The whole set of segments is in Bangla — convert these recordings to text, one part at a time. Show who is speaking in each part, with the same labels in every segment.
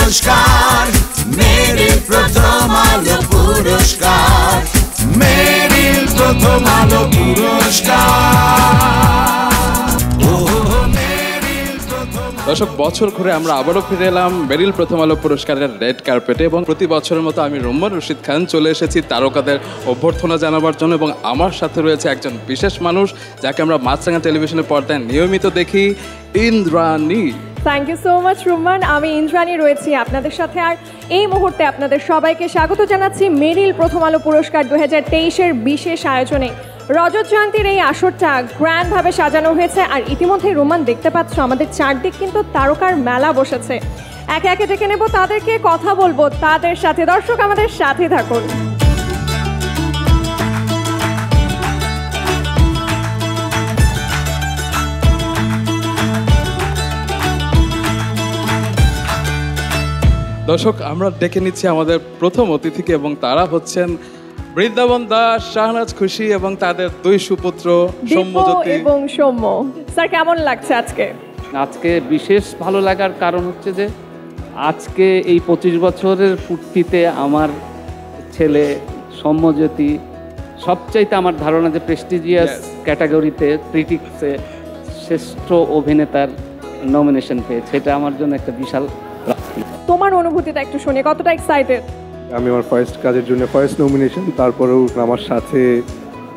Speaker 1: পুরস্কার, মেরিল প্রথম আলো পুরস্কার, মেরিল প্রথম আলো পুরস্কার।
Speaker 2: দর্শক, বছর ঘুরে আমরা আবারও ফিরে এলাম মেরিল প্রথম আলো পুরস্কারের রেড কার্পেটে এবং প্রতি বছরের মতো আমি রুম্মান রশিদ খান চলে এসেছি তারকাদের অভ্যর্থনা জানাবার জন্য এবং আমার সাথে রয়েছে একজন বিশেষ মানুষ যাকে আমরা মাছরাঙা টেলিভিশনের পর্দায় নিয়মিত দেখি, Indrani.
Speaker 3: Thank you so much Rumman. আমি ইন্দ্রাণী রয়েছি আপনাদের সাথে, আর এই মুহূর্তে আপনাদের সবাইকে স্বাগত জানাচ্ছি মেরিল প্রথম আলো পুরস্কার 2023-এর বিশেষ আয়োজনে। রজত জয়ন্তীর এই আসরটা গ্র্যান্ডভাবে সাজানো হয়েছে, আর ইতিমধ্যে রোমান দেখতে পাচ্ছ আমাদের চারদিক কিন্তু তারকার মেলা বসেছে। একে একে ডেকে নেব তাদেরকে, কথা বলবো তাদের সাথে। দর্শক আমাদের সাথে থাকুন।
Speaker 2: দর্শক, আমরা ডেকে নিচ্ছি আমাদের প্রথম অতিথিকে এবং তারা হচ্ছেন বৃন্দাবন দাস, শাহনাজ খুশি এবং তাদের দুই সুপুত্র সৌম্যজ্যোতি
Speaker 3: এবং সৌম্য। স্যার, কেমন লাগছে আজকে?
Speaker 4: আজকে বিশেষ ভালো লাগার কারণ হচ্ছে যে আজকে এই 25 বছরের পূর্তিতে আমার ছেলে সৌম্যজ্যোতি সবচাইতে আমার ধারণা যে প্রেস্টিজিয়াস ক্যাটাগরিতে ক্রিটিক্সে শ্রেষ্ঠ অভিনেতার নমিনেশন পেয়েছে। এটা আমার জন্য একটা বিশাল প্রাপ্তি।
Speaker 3: তোমার অনুভূতিটা একটু শুনে, কতটা এক্সাইটেড?
Speaker 5: আমি আমার ফার্স্ট কাজের জন্য ফার্স্ট নমিনেশন, তারপরেও আমার সাথে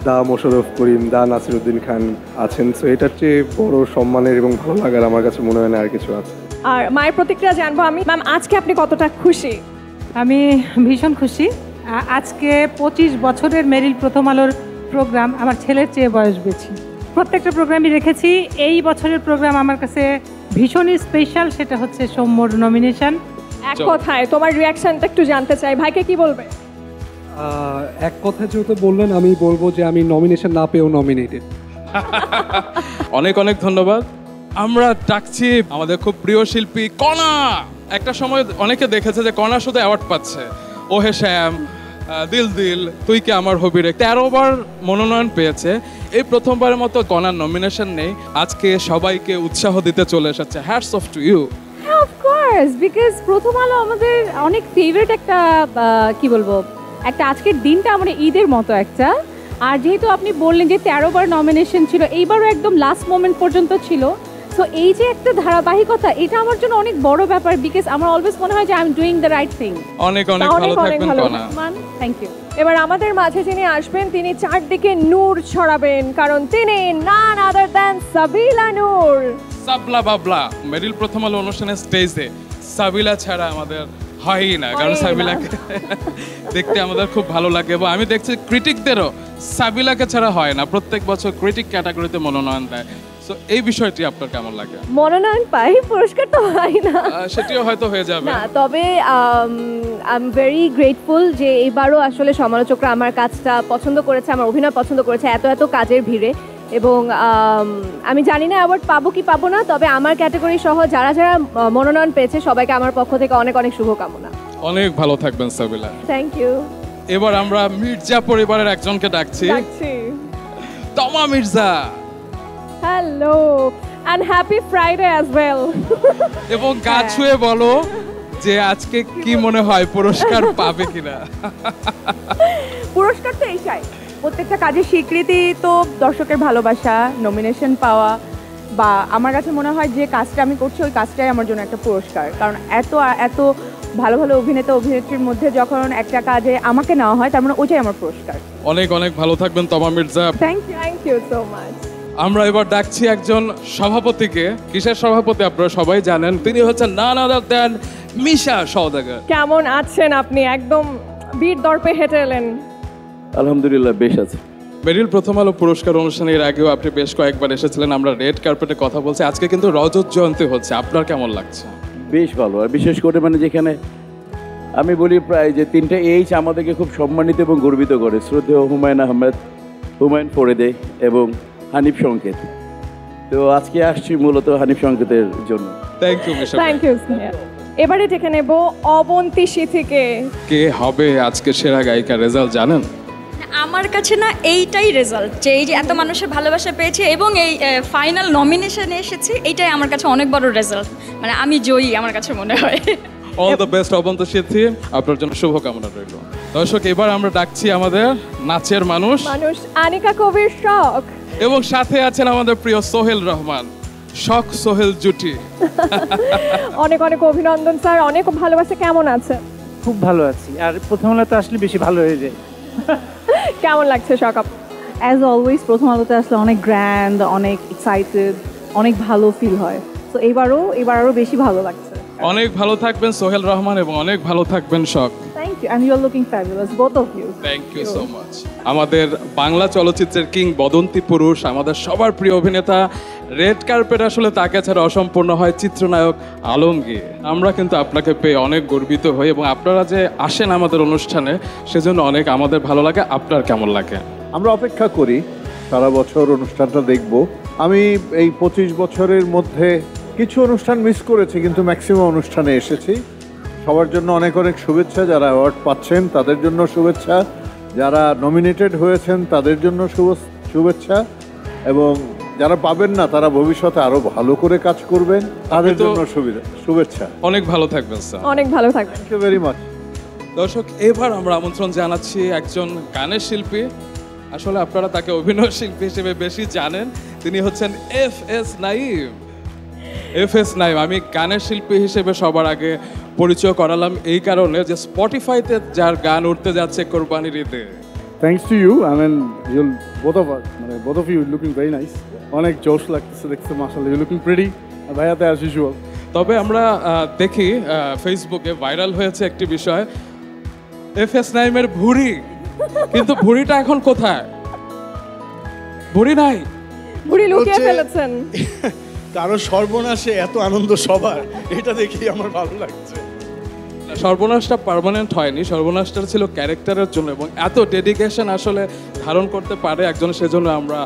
Speaker 5: দা মোশাররফ করিম, দা নাসিরুদ্দিন খান আছেন, সো এটার চেয়ে বড় সম্মানের এবং ভালো লাগার আমার কাছে মনে হয় না আর কিছু আছে।
Speaker 3: আর মায়ের প্রতিক্রিয়া জানবো আমি। ম্যাম, আজকে আপনি কতটা খুশি?
Speaker 6: আমি ভীষণ খুশি। আজকে 25 বছরের মেরিল প্রথম আলোর প্রোগ্রাম আমার ছেলের চেয়ে বয়স বেশি। প্রত্যেকটা প্রোগ্রামই রেখেছি, এই বছরের প্রোগ্রাম আমার কাছে ভীষণই স্পেশাল, সেটা হচ্ছে সৌম্যর নমিনেশন।
Speaker 3: এক কথায় তোমার রিয়াকশনটা একটু জানতে চাই, ভাইকে কি বলবে?
Speaker 5: এক কথা যেহেতু বললেন, আমি বলবো যে আমি নমিনেশন না পেয়েও নমিনেটেড।
Speaker 2: অনেক অনেক ধন্যবাদ। আমরা ডাকছি আমাদের খুব প্রিয় শিল্পী কণা। একটা সময় অনেকে দেখেছে যে কণা শুধু অ্যাওয়ার্ড পাচ্ছে, ও হে শ্যাম, দিল দিল, তুই কি আমার হবি রে, 13 বার মনোনয়ন পেয়েছে। এই প্রথমবারের মতো কণার নমিনেশন নেই, আজকে সবাইকে উৎসাহ দিতে চলে এসেছে। Hats off to you.
Speaker 7: Of course, because Prothom Alo আমাদের অনেক ফেভারিট একটা কি বলবো, একটা আজকের দিনটা আমাদের ঈদের মতো একটা। আর যেহেতু আপনি বললেন যে 13 বার নমিনেশন ছিল, এইবারও একদম লাস্ট মোমেন্ট পর্যন্ত ছিল, সো এই যে একটা ধারাবাহিকতা, এটা আমার জন্য অনেক বড় ব্যাপার, বিকজ আমার অলওয়েজ মনে হয় যে I am doing the right thing.
Speaker 2: অনেক অনেক ভালো থাকবেন কণা।
Speaker 7: Thank you.
Speaker 3: এবার আমাদের মাঝে যিনি আসবেন তিনি চারদিকে নূর ছড়াবেন, কারণ তিনি নান আদার দ্যান সাবিলা নূর।
Speaker 2: সাবলা বাবলা মেরিল প্রথম আলো অনুষ্ঠানের স্টেজে সাবিলা ছাড়া আমাদের হয়ই না, কারণ সাবিলাকে দেখতে আমাদের খুব ভালো লাগে এবং আমি দেখছি ক্রিটিকদেরও সাবিলাকে ছাড়া হয় না, প্রত্যেক বছর ক্রিটিক ক্যাটাগরিতে মনোনয়ন দেয়। সো এই বিষয়টি আপনার কেমন লাগে?
Speaker 3: মনোনয়ন পাই, পুরস্কার তো হয় না,
Speaker 2: সেটিও হয়তো হয়ে যাবে
Speaker 7: না, তবে আই এম ভেরি গ্রেটফুল যে এবারও আসলে সমালোচকরা আমার কাজটা পছন্দ করেছে, আমার অভিনয় পছন্দ করেছে এত এত কাজের ভিড়ে। এবং আমি জানি না অ্যাওয়ার্ড পাবো কি পাবো না, তবে আমার ক্যাটাগরি সহ যারা যারা মনোনয়ন পেয়েছে সবাইকে আমার পক্ষ থেকে অনেক অনেক শুভকামনা।
Speaker 2: অনেক ভালো থাকবেন সাবিলা।
Speaker 3: Thank you.
Speaker 2: এবার আমরা মির্জা পরিবারের একজনকে ডাকছি, Toma Mirza.
Speaker 3: Hello and happy Friday as well.
Speaker 2: এবং গা ছুঁয়ে বলো যে আজকে কি মনে হয় পুরস্কার পাবে কিনা?
Speaker 8: পুরস্কার তো এইটাই, প্রত্যেকটা কাজের স্বীকৃতি, তো দর্শকের ভালোবাসা, নমিনেশন পাওয়া, বা আমার কাছে মনে হয় যে কাজটা আমি করছি ওই কাজটাই আমার জন্য একটা পুরস্কার। কারণ এত এত ভালো ভালো অভিনেতা অভিনেত্রীর মধ্যে যখন একটা কাজে আমাকে নেওয়া হয়, তার মানে ওইটাই আমার পুরস্কার।
Speaker 2: অনেক অনেক ভালো থাকবেন Toma Mirza.
Speaker 3: Thank you so much.
Speaker 2: আমরা এবার ডাকছি একজন সভাপতিকে। কিসের সভাপতি আপনারা সবাই জানেন, তিনি হচ্ছেন নান আদার দ্যান মিশা সওদাগর।
Speaker 3: কেমন আছেন আপনি? একদম বীর দর্পে হেঁটে এলেন।
Speaker 9: আলহামদুলিল্লাহ, বেশ আছে।
Speaker 2: মেরিল প্রথম আলো পুরস্কার অনুষ্ঠানের আগেও আপনি বেশ কয়েকবার এসেছিলেন, আমরা রেড কার্পেটে কথা বলছি। আজকে কিন্তু রজত জয়ন্তী হচ্ছে, আপনার কেমন লাগছে?
Speaker 9: বেশ ভালো, আর বিশেষ করে যেখানে আমি বলি প্রায় যে 3টে এইচ আমাদেরকে খুব সম্মানিত এবং গর্বিত করে, শ্রদ্ধেয় হুমায়ুন আহমেদ, হুমায়ুন ফরিদে এবং হানিফ সংকেত। তো আজকে আসছি মূলত হানিফ সংকেতের জন্য।
Speaker 2: Thank you Misha.
Speaker 3: Thank you. এবারে ডেকে নেব অবন্তী সিথিকে।
Speaker 2: কে হবে আজকে সেরা গায়িকা, রেজাল্ট জানেন?
Speaker 10: আমার কাছে না এইটাই রেজাল্ট, যে এই যে এত মানুষের ভালোবাসা পেয়েছে এবং এই ফাইনাল নমিনেশনে এসেছি, এইটাই আমার কাছে অনেক বড় রেজাল্ট। মানে আমি জয়ী আমার কাছে মনে হয়।
Speaker 2: অল দ্য বেস্ট অবন্ত সিদ্ধি, আপনার জন্য শুভকামনা রইল। দর্শক, এবার আমরা ডাকছি আমাদের নাচের মানুষ
Speaker 3: আনিকা কবির শখ,
Speaker 2: এবং সাথে আছেন আমাদের প্রিয় সোহেল রহমান, শখ সোহেল জুটি।
Speaker 3: অনেক অনেক অভিনন্দন স্যার, অনেক ভালোবাসা। কেমন আছে?
Speaker 11: খুব ভালো আছি, আর প্রথম আলোতে আসলে বেশি ভালো হয়ে যায়।
Speaker 3: কেমন লাগছে শখ?
Speaker 12: অ্যাজ অলওয়েজ প্রথম আলোতে আসলে অনেক গ্র্যান্ড, অনেক এক্সাইটেড, অনেক ভালো ফিল হয়। তো এবার আরো বেশি ভালো লাগছে।
Speaker 2: অনেক ভালো থাকবেন সোহেল রহমান এবং অনেক ভালো থাকবেন Shokh.
Speaker 12: Thank you, and you are looking fabulous both of you.
Speaker 2: Thank you so much. আমাদের বাংলা চলচ্চিত্রের কিং বদন্তী পুরুষ, আমাদের সবার প্রিয় অভিনেতা, রেড কার্পেট আসলে তাকে ছাড়া অসম্পূর্ণ হয়, চিত্রনায়ক আলমগীর। আমরা কিন্তু আপনাকে পেয়ে অনেক গর্বিত হই এবং আপনারা যে আসেন আমাদের অনুষ্ঠানে সেজন্য অনেক আমাদের ভালো লাগে। আপনার কেমন লাগে?
Speaker 13: আমরা অপেক্ষা করি সারা বছর অনুষ্ঠানটা দেখব। আমি এই 25 বছরের মধ্যে কিছু অনুষ্ঠান মিস করেছি, কিন্তু ম্যাক্সিমাম অনুষ্ঠানে এসেছি। সবার জন্য অনেক অনেক শুভেচ্ছা। যারা অ্যাওয়ার্ড পাচ্ছেন তাদের জন্য শুভেচ্ছা, যারা নমিনেটেড হয়েছেন তাদের জন্য শুভেচ্ছা, এবং যারা পাবেন না তারা ভবিষ্যতে আরো ভালো করে কাজ করবেন, তাদের জন্য শুভেচ্ছা।
Speaker 2: অনেক ভালো থাকবেন স্যার।
Speaker 3: অনেক ভালো থাকবেন।
Speaker 13: Thank you very much.
Speaker 2: দর্শক, এবার আমরা আমন্ত্রণ জানাচ্ছি একজন গানের শিল্পী। আসলে আপনারা তাকে অভিনয় শিল্পী হিসেবে বেশি জানেন, তিনি হচ্ছেন এফএস নাঈম। এফএস নাঈম, আমি গানের শিল্পী হিসেবে সবার আগে পরিচয় করালাম এই কারণে যে স্পটিফাইতে যার গান উঠতে যাচ্ছে কোরবানির ঈদে।
Speaker 14: Thanks to you, I mean you both of you looking very nice. অনেক জোশ লাগতেছে দেখতে, মাশাআল্লাহ, ইউ লুকিং প্রিটি। ভাইয়াতে অ্যাজ ইউজুয়াল।
Speaker 2: তবে আমরা দেখি ফেসবুকে ভাইরাল হয়েছে একটি বিষয়, এফএস নাঈমের ভুঁড়ি, কিন্তু ভুঁড়িটা এখন কোথায়? ভুঁড়ি নাই,
Speaker 3: ভুঁড়ি লুকিয়ে ফেলেছেন।
Speaker 14: কারো সর্বনাশে এত আনন্দ সবার, এটা দেখেই আমার ভালো লাগছে।
Speaker 2: সর্বনাশটা পার্মানেন্ট হয়নি, সর্বনাশটা ছিল ক্যারেক্টারের জন্য, এবং এত ডেডিকেশন আসলে ধারণ করতে পারে একজন, সেজন্য আমরা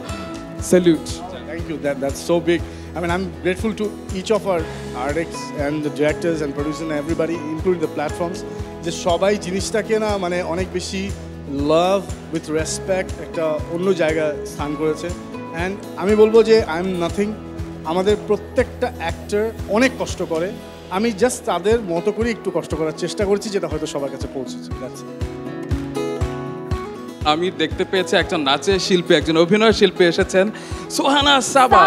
Speaker 2: salute.
Speaker 14: Thank you, that's so big. I mean, I'm grateful to each of our artists and the directors and producers and everybody, including the platforms, যে সবাই জিনিসটাকে না মানে অনেক বেশি লাভ উইথ রেসপেক্ট একটা অন্য জায়গায় স্থান করেছে। অ্যান্ড আমি বলবো যে আই এম নাথিং। আমাদের প্রত্যেকটা অ্যাক্টর অনেক কষ্ট করে, আমি জাস্ট তাদের মতো করে একটু কষ্ট করার চেষ্টা করছি, যেটা হয়তো সবার কাছে পৌঁছেছে।
Speaker 2: আমি দেখতে পেয়েছি একজন নাচের শিল্পী, একজন অভিনয় শিল্পী এসেছেন, Suhana Saba.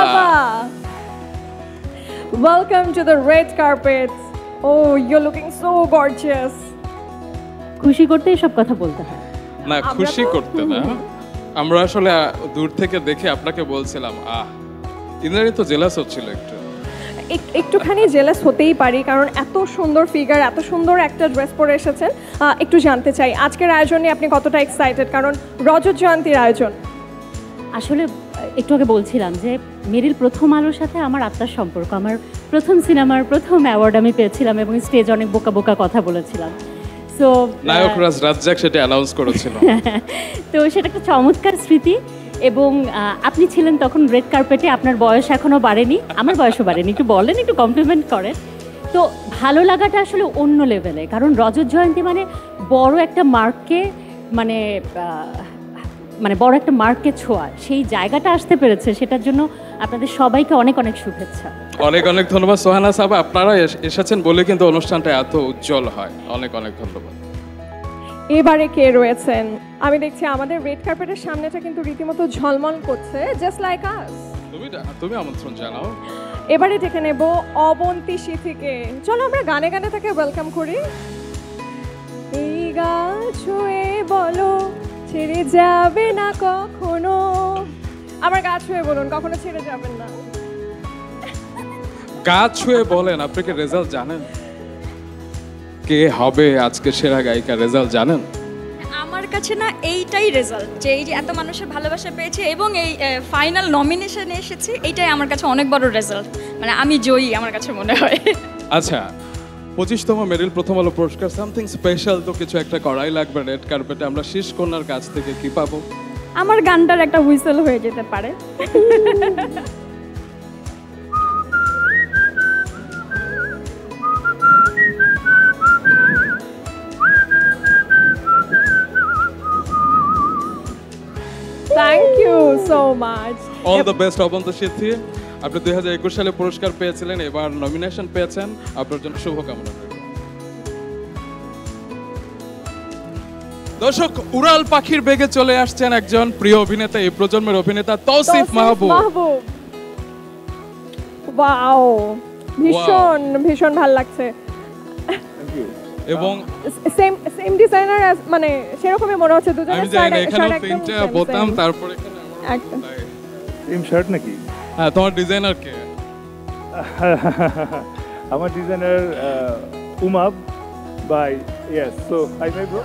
Speaker 3: Welcome to the red carpet. Oh, you are looking so gorgeous.
Speaker 7: খুশি করতে এসব কথা বলতে হয়
Speaker 2: না, খুশি করতে না, আমরা আসলে দূর থেকে দেখে আপনাকে বলছিলাম, ইন্দ্রাণী তো জেলাস হচ্ছিল
Speaker 3: একটুখানি জেলাস হতেই পারি, কারণ এত সুন্দর ফিগার, এত সুন্দর একটা ড্রেস পরে এসেছেন। একটু জানতে চাই আজকের আয়োজনে আপনি কতটা এক্সাইটেড, কারণ রজত জয়ন্তীর আয়োজন।
Speaker 7: আসলে একটু আগে বলছিলাম যে মেরিল প্রথম আলোর সাথে আমার আত্মার সম্পর্ক। আমার প্রথম সিনেমার প্রথম অ্যাওয়ার্ড আমি পেয়েছিলাম এবং স্টেজ অনেক বোকা বোকা কথা বলেছিলাম। সো
Speaker 2: নায়করাজ রাজ্জাক সেটা অ্যানাউন্স করেছিল।
Speaker 7: তো সেটা একটা চমৎকার স্মৃতি। এবং আপনি ছিলেন তখন রেড কার্পেটে, আপনার বয়স এখনও বাড়েনি, আমার বয়সও বাড়েনি, একটু বলেন, একটু কমপ্লিমেন্ট করেন। তো ভালো লাগাটা আসলে অন্য লেভেলে, কারণ রজত জয়ন্তী মানে বড় একটা মার্ককে মানে বড় একটা মার্ককে ছোঁয়া, সেই জায়গাটা আসতে পেরেছে, সেটার জন্য আপনাদের সবাইকে অনেক অনেক শুভেচ্ছা।
Speaker 2: অনেক অনেক ধন্যবাদ সোহানা সাবা, আপনারা এসেছেন বলে কিন্তু অনুষ্ঠানটা এত উজ্জ্বল হয়। অনেক অনেক ধন্যবাদ।
Speaker 3: এবারে কে রয়েছেন? আমি দেখছি আমাদের রেড কার্পেটের সামনেটা কিন্তু রীতিমতো ঝলমল করছে, জাস্ট লাইক আস।
Speaker 2: তুমি আমন্ত্রণ জানাও।
Speaker 3: এবারে ডেকে নেব অবন্তী সিথিকে। চলো আমরা গানে গানে তাকে ওয়েলকাম করি। এই গাছ ছুঁয়ে বলো ছেড়ে যাবে না কখনো। আমার গাছ ছুঁয়ে বলুন, কখনো ছেড়ে যাবেন না।
Speaker 2: গাছ ছুঁয়ে বলেন, আপনি কি রেজাল্ট জানেন? কে হবে আজকে সেরা গায়িকা, রেজাল্ট জানেন?
Speaker 10: আমার কাছে না এইটাই রেজাল্ট, যে এই যে এত মানুষের ভালোবাসা পেয়েছে এবং এই ফাইনাল নমিনেশনে এসেছি, এইটাই আমার কাছে অনেক বড় রেজাল্ট। মানে আমি জয়ী আমার কাছে মনে হয়।
Speaker 2: আচ্ছা, 25তম মেরিল প্রথম আলো পুরস্কার, সামথিং স্পেশাল তো কিছু একটা করাই লাগবে রেড কার্পেটে। আমরা শীষ কন্যার কাছ থেকে কি পাবো?
Speaker 3: আমার গানটার একটা হুইসেল হয়ে যেতে পারে। Thank you so much.
Speaker 2: All the best অবন্ত সিদ্ধি। আপনি 2021 সালে পুরস্কার পেয়েছিলেন, এবার নমিনেশন পেয়েছেন, আপনার জন্য শুভকামনা রইল। দর্শক, উড়াল পাখির বেগে চলে আসছেন একজন প্রিয় অভিনেতা, এই প্রজন্মের অভিনেতা তৌসিফ মাহবুব।
Speaker 3: ওয়াও, ভীষণ ভীষণ ভালো লাগছে।
Speaker 2: এবং
Speaker 3: সেম ডিজাইনার, মানে সেরকমই মনে হচ্ছে দুজনের
Speaker 2: আমি জানি না এখানে তিনটা বোতাম, তারপরে এখানে
Speaker 3: একদম
Speaker 11: সেম শার্ট নাকি?
Speaker 2: হ্যাঁ, তোমার ডিজাইনার কে?
Speaker 11: আমার ডিজাইনার উমাব বাই yes. So hi fi bro.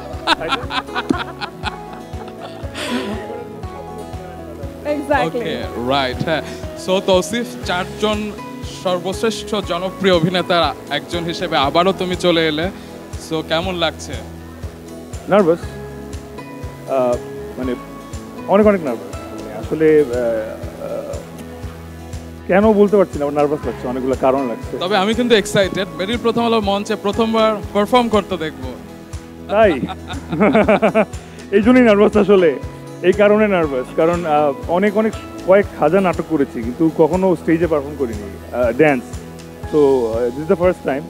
Speaker 3: Exactly,
Speaker 2: okay, right. হ্যাঁ, সো তৌসিফ, চারজন সর্বশ্রেষ্ঠ জনপ্রিয় অভিনেতার একজন হিসেবে আবারও তুমি চলে এলে, সো কেমন লাগছে?
Speaker 11: নার্ভাস, মানে অনেক অনেক নার্ভাস। আসলে কেন বলতে পারছি না, আমার নার্ভাস লাগছে, অনেকগুলো কারণ লাগছে।
Speaker 2: তবে আমি কিন্তু এক্সাইটেড, মেরিল প্রথম আলো মঞ্চে প্রথমবার পারফর্ম করতে দেখবো।
Speaker 11: তাই এই জন্যই নার্ভাস, আসলে এই কারণে নার্ভাস, কারণ অনেক অনেক কয়েক হাজার নাটক করেছি কিন্তু কখনো স্টেজে পারফর্ম করিনি ড্যান্স। তো this is the first time.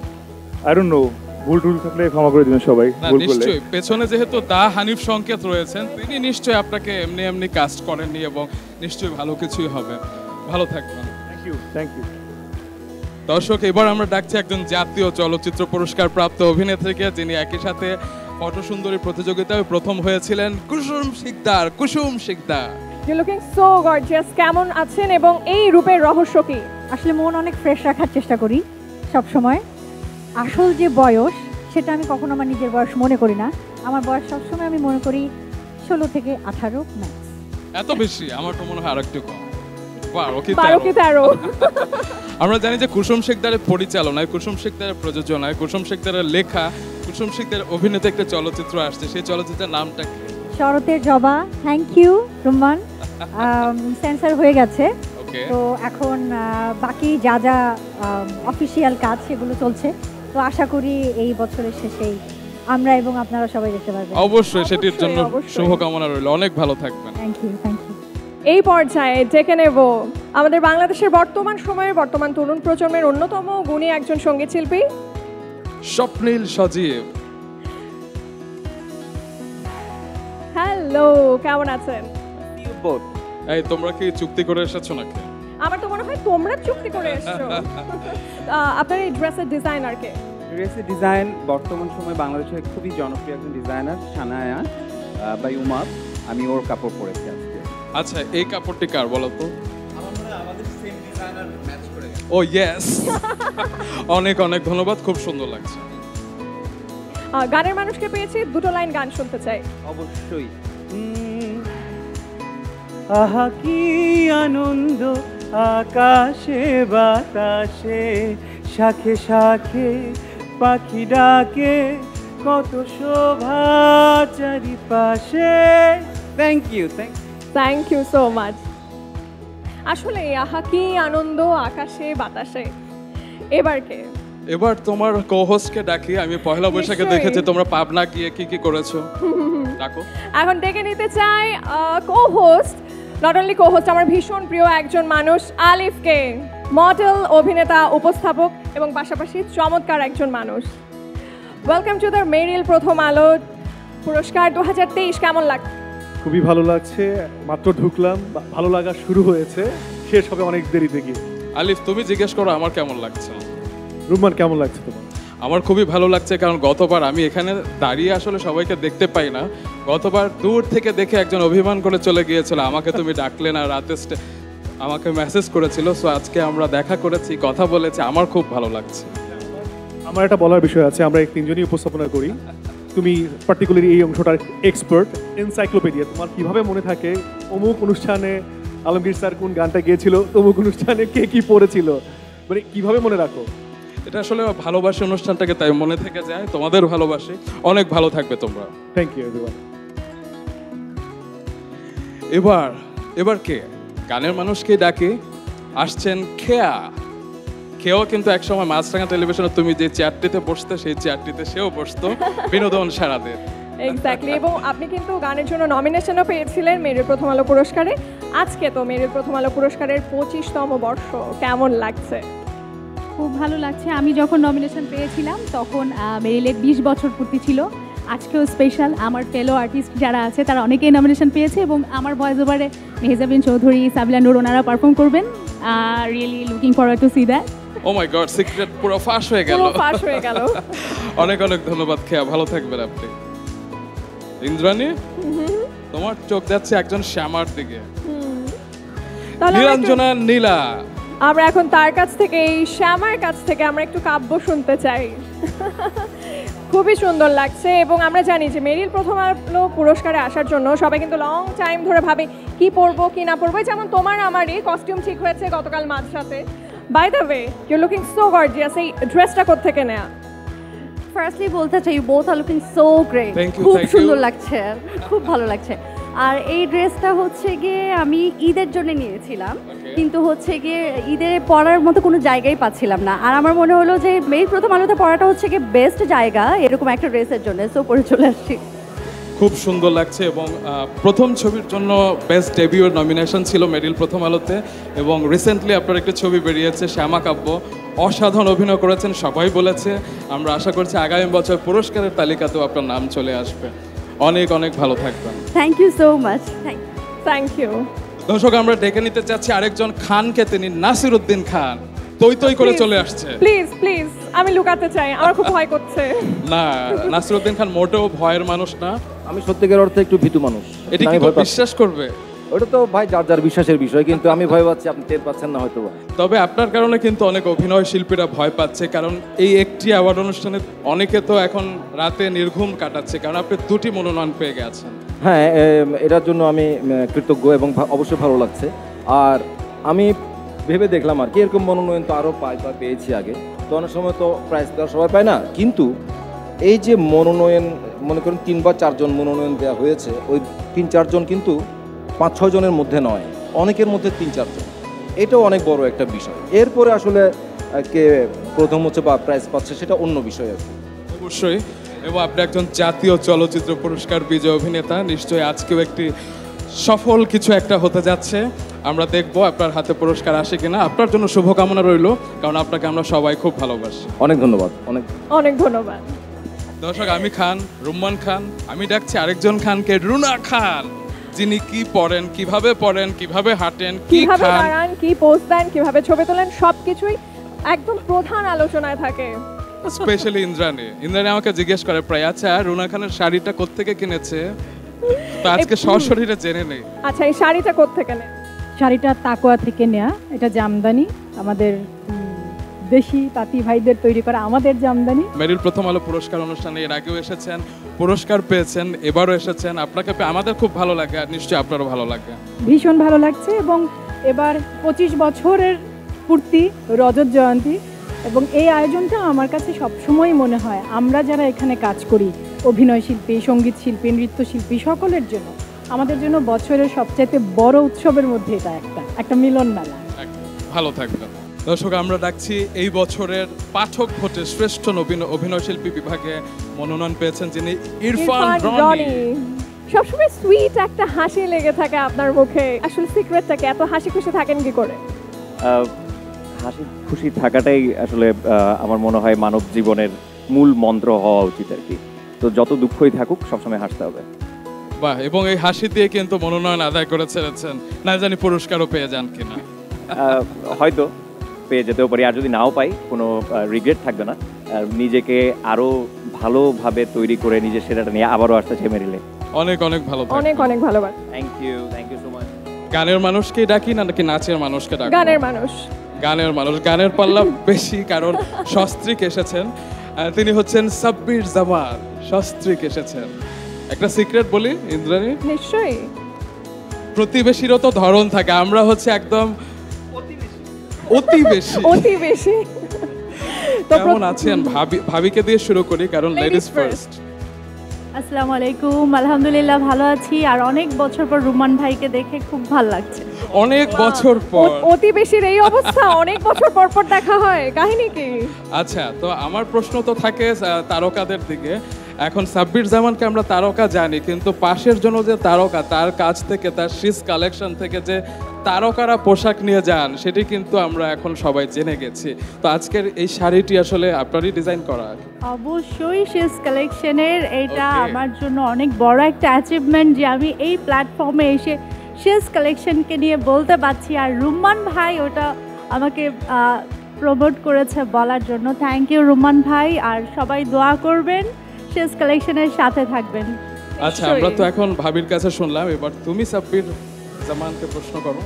Speaker 11: I don't know, ভুল টুল থাকলে ক্ষমা করে দিবেন সবাই। ভুল করলে
Speaker 2: নিশ্চয়ই, পেছনে যেহেতু দা হানিফ সংকেত রয়েছেন, তিনি নিশ্চয়ই আপনাকে এমনি এমনি কাস্ট করেননি এবং নিশ্চয়ই ভালো কিছুই হবে। ভালো থাকবেন।
Speaker 11: Thank you.
Speaker 2: দর্শক, এবার আমরা ডাকছি একজন জাতীয় চলচ্চিত্র পুরস্কার প্রাপ্ত অভিনেত্রীকে, যিনি একই সাথে ফটো সুন্দরী প্রতিযোগিতায় প্রথম হয়েছিলেন, Kusum Sikdar. Kusum Sikdar,
Speaker 3: you looking so gorgeous. কেমন আছেন এবং এই রূপের রহস্য কি?
Speaker 15: আসলে মন অনেক ফ্রেশ রাখার চেষ্টা করি সব সময়। আসল যে বয়স, সেটা আমি কখনো আমার নিজের বয়স মনে করি না। আমার বয়স সবসময় আমি মনে করি 16 থেকে 18 ম্যাক্স।
Speaker 2: এত বেশি? আমার তো মনে হয় আরেকটু কম। 12 কি
Speaker 3: 13।
Speaker 2: আমরা জানি যে কুসুম শিকদারের পরিচালনায়, কুসুম শিকদারের প্রযোজনায়, কুসুম শিকদারের লেখা, কুসুম শিকদারের অভিনীত একটা চলচ্চিত্র আসছে। সেই চলচ্চিত্রের নামটা কি?
Speaker 15: শরতের জবা। Thank you Rumman. সেন্সর হয়ে গেছে, তো এখন বাকি যা যা অফিসিয়াল কাজ সেগুলো চলছে। তো আশা করি এই বছরের শেষেই আমরা এবং আপনারা সবাই দেখতে পারবেন।
Speaker 2: অবশ্যই, সেটির জন্য শুভকামনা রইল। অনেক ভালো থাকবেন।
Speaker 15: Thank you, thank you.
Speaker 3: এই পর্যায়ে ডেকে নেব আমাদের বাংলাদেশের বর্তমান সময়ের, বর্তমান তরুণ প্রজন্মের অন্যতম গুণী একজন সঙ্গীত শিল্পী,
Speaker 2: স্বপ্নীল সজীব।
Speaker 3: হ্যালো, কেমন আছেন?
Speaker 2: এই, তোমরা কি চুক্তি করে এসেছো নাকি?
Speaker 3: আমার তো মনে হয় তোমরা চুক্তি করে এসেছো। আপনার এই ড্রেসের ডিজাইনার কে?
Speaker 16: ড্রেসের ডিজাইন বর্তমান সময়ে বাংলাদেশের খুবই জনপ্রিয় একজন ডিজাইনার, সানায়া বাই উমাব। আমি ওর কাপড় পরেছি আজকে।
Speaker 2: আচ্ছা, এই কাপড়টি কার বলো তো?
Speaker 16: আমার মনে হয় আমাদের সেম ডিজাইনার ম্যাচ করে গেছে।
Speaker 2: ও ইয়েস, অনেক অনেক ধন্যবাদ, খুব সুন্দর লাগছে।
Speaker 3: গানের মানুষকে পেয়েছি, দুটো লাইন গান শুনতে চাই।
Speaker 16: অবশ্যই।
Speaker 11: আহা কি আনন্দ আকাশে বাতাসে, শাখে শাখে পাখি ডাকে, কত শোভা চারিপাশে।
Speaker 16: Thank you,
Speaker 3: thank you so much. আসলে আহা কি আনন্দ আকাশে বাতাসে। এবার কে?
Speaker 2: এবার তোমার কো-হোস্টকে ডাকি। আমি পয়লা বৈশাখে দেখেছি তোমরা পাবনা গিয়ে কি কি করেছো, ডাকো।
Speaker 3: এখন ডেকে নিতে চাই কো-হোস্ট, নট অনলি কো-হোস্ট, আমার ভীষণ প্রিয় একজন মানুষ, আলিফকে। মডেল, অভিনেতা, উপস্থাপক এবং পাশাপাশি চমৎকার একজন মানুষ। ওয়েলকাম টু দ্য মেরিল প্রথম আলো পুরস্কার 2023। কেমন লাগছে?
Speaker 5: খুবই ভালো লাগছে, মাত্র ঢুকলাম, ভালো লাগা শুরু হয়েছে, শেষ হবে অনেক দেরিতে গিয়ে।
Speaker 2: আলিফ, তুমি জিজ্ঞেস করো আমার কেমন লাগছে।
Speaker 5: রুম্মান, কেমন লাগছে তোমার?
Speaker 2: আমার খুবই ভালো লাগছে, কারণ গতবার আমি এখানে দাঁড়িয়ে আসলে সবাইকে দেখতে পাই না। গতবার দূর থেকে দেখে একজন অভিমান করে চলে গিয়েছিল, আমাকে তুমি ডাকলে না, রাতে আমাকে মেসেজ করেছিল। সো আজকে আমরা দেখা করেছি, কথা বলেছি, আমার খুব ভালো লাগছে।
Speaker 5: আমার একটা বলার বিষয় আছে, আমরা তিনজনই উপস্থাপনা করি, তুমি পার্টিকুলারলি এই অংশটার এক্সপার্ট, এনসাইক্লোপিডিয়া। তোমার কিভাবে মনে থাকে অমুক অনুষ্ঠানে আলমগীর স্যার কোন গানটা গিয়েছিল, অমুক অনুষ্ঠানে কে কি পড়েছিল, মানে কিভাবে মনে রাখো?
Speaker 2: এটা আসলে ভালোবাসি অনুষ্ঠানটাকে, তাই মনে থেকে যায়। তোমাদের ভালোবাসি, অনেক ভালো থাকবে তোমরা।
Speaker 5: Thank you everyone.
Speaker 2: এবার কে? গানের মানুষকে ডাকে। আসছেন খেয়া। খেয়াও কিন্তু একসময় মাছরাঙা টেলিভিশনে তুমি যে চেয়ারটিতে বসতে, সেই চেয়ারটিতে সেও বসতো, বিনোদন সারাদের।
Speaker 3: এক্স্যাক্টলি। এবং আপনি কিন্তু গানের জন্য নমিনেশনও পেয়েছিলেন মেরিল প্রথম আলো পুরস্কারে। আজকে তো মেরিল প্রথম আলো পুরস্কারের 25তম বর্ষ, কেমন লাগছে?
Speaker 7: খুব ভালো লাগছে। আমি যখন নমিনেশন পেয়েছিলাম তখন মেরিলের 20 বছর পূর্তি ছিল। আজকেও স্পেশাল। আমার ফেলো আর্টিস্ট যারা আছে তারা অনেকেই নমিনেশন পেয়েছে এবং আমার ভয়েস ওভারে মেহজাবিন চৌধুরী, সাবিলা নূর ওনারা পারফর্ম করবেন। Really looking forward to see that.
Speaker 2: Oh my god, সিক্রেট পুরো ফাঁস হয়ে গেল।
Speaker 3: পুরো ফাঁস হয়ে গেল।
Speaker 2: অনেক অনেক ধন্যবাদ খেয়া, ভালো থাকবেন আপনি। ইন্দ্রাণী, তোমার চোখ যাচ্ছে একজন শ্যামার দিকে, নিরঞ্জনা নীলা।
Speaker 3: আমরা এখন তার কাছ থেকে, এই শ্যামার কাছ থেকে আমরা একটু কাব্য শুনতে চাই। খুবই সুন্দর লাগছে এবং আমরা জানি যে মেরিল প্রথম আলো পুরস্কারে আসার জন্য সবাই কিন্তু লং টাইম ধরে ভাবে কি পরবো কি না পরবো। যেমন তোমার আমারই কস্টিউম ঠিক হয়েছে গতকাল মাঝরাতে। By the way, you looking so gorgeous. এই ড্রেসটা কোত্থেকে নেয়া?
Speaker 17: ফার্স্টলি বলতে চাই both are looking so great,
Speaker 2: Thank you,
Speaker 17: খুব
Speaker 2: thank you.
Speaker 17: সুন্দর লাগছে, খুব ভালো লাগছে। আর এই ড্রেসটা হচ্ছে গিয়ে আমি ঈদের জন্য নিয়েছিলাম, কিন্তু হচ্ছে গিয়ে ঈদে পরার মতো কোনো জায়গায় পাচ্ছিলাম না। আর আমার মনে হলো যে মেরিল প্রথম আলোতে পরাটা হচ্ছে গিয়ে বেস্ট জায়গা এরকম একটা ড্রেসের জন্য, সো পরে চলে আসছি।
Speaker 2: খুব সুন্দর লাগছে এবং প্রথম ছবির জন্য বেস্ট ডেবিউর নমিনেশন ছিল মেরিল প্রথম আলোতে এবং রিসেন্টলি আপনার একটা ছবি বেরিয়েছে শ্যামা কাব্য, অসাধারণ অভিনয় করেছেন সবাই বলেছে। আমরা আশা করছি আগামী বছর পুরস্কারের তালিকাতেও আপনার নাম চলে আসবে। অনেক অনেক ভালো থাকবেন।
Speaker 17: Thank you so much.
Speaker 3: Thank you.
Speaker 2: দর্শক, আমরা ডেকে নিতে চাচ্ছি আরেকজন খানকে, তিনি নাসিরউদ্দিন খান। তৈ তৈ করে চলে আসছে।
Speaker 3: প্লিজ প্লিজ, আমি লুকাতে চাই, আমার খুব ভয় করছে।
Speaker 2: না, নাসিরউদ্দিন খান মোটেও ভয়ের মানুষ না।
Speaker 18: আমি সত্যিকার অর্থে একটু ভীতু মানুষ।
Speaker 2: এটা কি বিশ্বাস করবে?
Speaker 18: ওটা তো ভাই যার যার বিশ্বাসের বিষয়, কিন্তু আমি ভয় পাচ্ছি, আপনি টের পাচ্ছেন না হয়তো।
Speaker 2: তবে আপনার কারণে কিন্তু অনেক অভিনয় শিল্পীরা ভয় পাচ্ছে, কারণ এই একটি অ্যাওয়ার্ড অনুষ্ঠানে অনেকে তো এখন রাতে নির্ঘুম কাটাচ্ছে, কারণ আপনি 2টি মনোনয়ন পেয়ে গেছেন।
Speaker 18: হ্যাঁ, এটার জন্য আমি কৃতজ্ঞ এবং অবশ্যই ভালো লাগছে। আর আমি ভেবে দেখলাম আর কি, এরকম মনোনয়ন তো আরও পেয়েছি আগে, তো অনেক সময় তো প্রাইজ দেওয়া সবাই পায় না, কিন্তু এই যে মনোনয়ন মনে করেন 3 বা 4 জন মনোনয়ন দেওয়া হয়েছে, ওই 3-4 জন কিন্তু 5-6 জনের মধ্যে নয়, অনেকের মধ্যে 3-4 জন। এটাও অনেক বড় একটা বিষয়। এরপরে আসলে কে প্রথম হচ্ছে বা প্রাইজ পাচ্ছে সেটা অন্য বিষয় আর কি।
Speaker 2: অবশ্যই। এবং আপনি একজন জাতীয় চলচ্চিত্র পুরস্কার বিজয়ী অভিনেতা, নিশ্চয়ই আজকেও একটি সফল কিছু একটা হতে যাচ্ছে। আমরা দেখবো আপনার হাতে পুরস্কার আসে কিনা। আপনার জন্য শুভকামনা রইল, কারণ আপনাকে আমরা সবাই খুব ভালোবাসি।
Speaker 18: অনেক ধন্যবাদ। অনেক
Speaker 3: অনেক ধন্যবাদ।
Speaker 2: দর্শক, আমি খান, রুম্মান খান। আমি ডাকছি আরেকজন খানকে, রুনা খান, যিনি কি পড়েন, কিভাবে পড়েন, কিভাবে হাঁটেন,
Speaker 3: কিভাবে দাঁড়ান, কি পোজ দেন, কিভাবে ছবি তোলেন, সবকিছুই একদম প্রধান আলোচনায় থাকে।
Speaker 2: স্পেশালি ইন্দ্রাণী আমাকে জিজ্ঞেস করে প্রায়, আচ্ছা রুনা খানের শাড়িটা কোত্থেকে কিনেছে, তো আজকে সশরীরে জেনে নেই।
Speaker 3: আচ্ছা, এই শাড়িটা কোত্থেকে নেয়?
Speaker 12: শাড়িটা তাকোয়া থেকে নেয়া, এটা জামদানি, আমাদের দেশি তাঁতি ভাইদের তৈরি করা আমাদের জামদানি।
Speaker 2: মেরিল প্রথম আলো পুরস্কার অনুষ্ঠানে এর আগেও এসেছেন, পুরস্কার পেয়েছেন, এবারও এসেছেন। আপনাকে পেয়ে আমাদের খুব ভালো লাগে, আর নিশ্চয়ই আপনারও ভালো লাগে।
Speaker 12: ভীষণ ভালো লাগছে এবং এবার 25 বছরের পূর্তি, রজত জয়ন্তী, এবং এই আয়োজনটা আমার কাছে সবসময় মনে হয় আমরা যারা এখানে কাজ করি, অভিনয় শিল্পী, সঙ্গীত শিল্পী, নৃত্যশিল্পী, সকলের জন্য, আমাদের জন্য বছরের সবচাইতে বড় উৎসবের মধ্যে এটা একটা মিলন মেলা।
Speaker 2: ভালো থাকবেন। দর্শক, আমরা ডাকছি এই বছরের পাঠক ভোটে শ্রেষ্ঠ নবীন অভিনয় শিল্পী বিভাগে মনোনয়ন পেয়েছেন যিনি ইরফান রনি।
Speaker 3: সবসময় সুইট একটা হাসি লেগে থাকে আপনার মুখে, আসলে সিক্রেটটা কি? এত হাসি খুশি থাকেন কি করে?
Speaker 19: হাসি খুশি থাকাটাই আসলে আমার মনে হয় মানব জীবনের মূল মন্ত্র হওয়া উচিত আর কি। তো যত দুঃখই থাকুক সবসময় হাসতে হবে।
Speaker 2: বাহ, এবং এই হাসি দিয়ে কিন্তু মনোনয়ন আদায় করে ছেড়েছেন, না জানি পুরস্কারও পেয়ে যান কিনা।
Speaker 19: হয়তো পেয়ে যেতেও পারি, আর যদি নাও পাই কোনো রিগ্রেট থাকবে না। নিজেকে আরো ভালোভাবে তৈরি করে নিজের সেরাটা নিয়ে আবারও আসতে চাই মেরিলে।
Speaker 2: অনেক অনেক ভালো,
Speaker 3: অনেক অনেক ভালোবাসা।
Speaker 19: Thank you so much.
Speaker 2: গানের মানুষকে ডাকি না নাকি নাচের মানুষকে ডাকি?
Speaker 3: গানের মানুষ।
Speaker 2: গানের মানুষ, গানের পাল্লা বেশি, কারণ সস্ত্রীক এসেছেন। তিনি হচ্ছেন সাব্বির জামান, সস্ত্রীক এসেছেন। একটা সিক্রেট বলি ইন্দ্রাণী,
Speaker 3: নিশ্চয়ই
Speaker 2: প্রতিবেশীরও তো ধরন থাকে, আমরা হচ্ছে একদম অতি বেশি।
Speaker 3: অতি বেশি।
Speaker 2: কেমন আছেন? ভাবিকে দিয়ে শুরু করি, কারণ লেডিস ফার্স্ট।
Speaker 17: আসসালামু আলাইকুম। আলহামদুলিল্লাহ ভালো আছি, আর অনেক বছর পর রুমান ভাইকে দেখে খুব ভালো লাগছে।
Speaker 2: অনেক বছর পর।
Speaker 3: অতি বেশির এই অবস্থা, অনেক বছর পর পর দেখা হয়, কাহিনী কি?
Speaker 2: আচ্ছা, তো আমার প্রশ্ন তো থাকে তারকাদের দিকে। এখন সাব্বির জামানকে আমরা তারকা জানি, কিন্তু পাশের জন্য যে তারকা, তার কাছ থেকে, তার শিস কালেকশন থেকে যে তারকারা পোশাক নিয়ে যান, সেটি কিন্তু আমরা এখন সবাই জেনে গেছি। তো আজকের এই শাড়িটি আসলে আপনারই ডিজাইন করা?
Speaker 20: অবশ্যই শেষ কালেকশনের এটা আমার জন্য অনেক বড় একটা অ্যাচিভমেন্ট যে আমি এই প্ল্যাটফর্মে এসে শেষ কালেকশনকে নিয়ে বলতে পারছি। আর রুম্মান ভাই ওটা আমাকে প্রমোট করেছে বলার জন্য, থ্যাংক ইউ রুম্মান ভাই। আর সবাই দোয়া করবেন, শেষ কালেকশনের সাথে থাকবেন।
Speaker 2: আচ্ছা, আমরা তো এখন ভাবির কাছে শুনলাম, এবার তুমি সাব্বির জামানকে প্রশ্ন করো।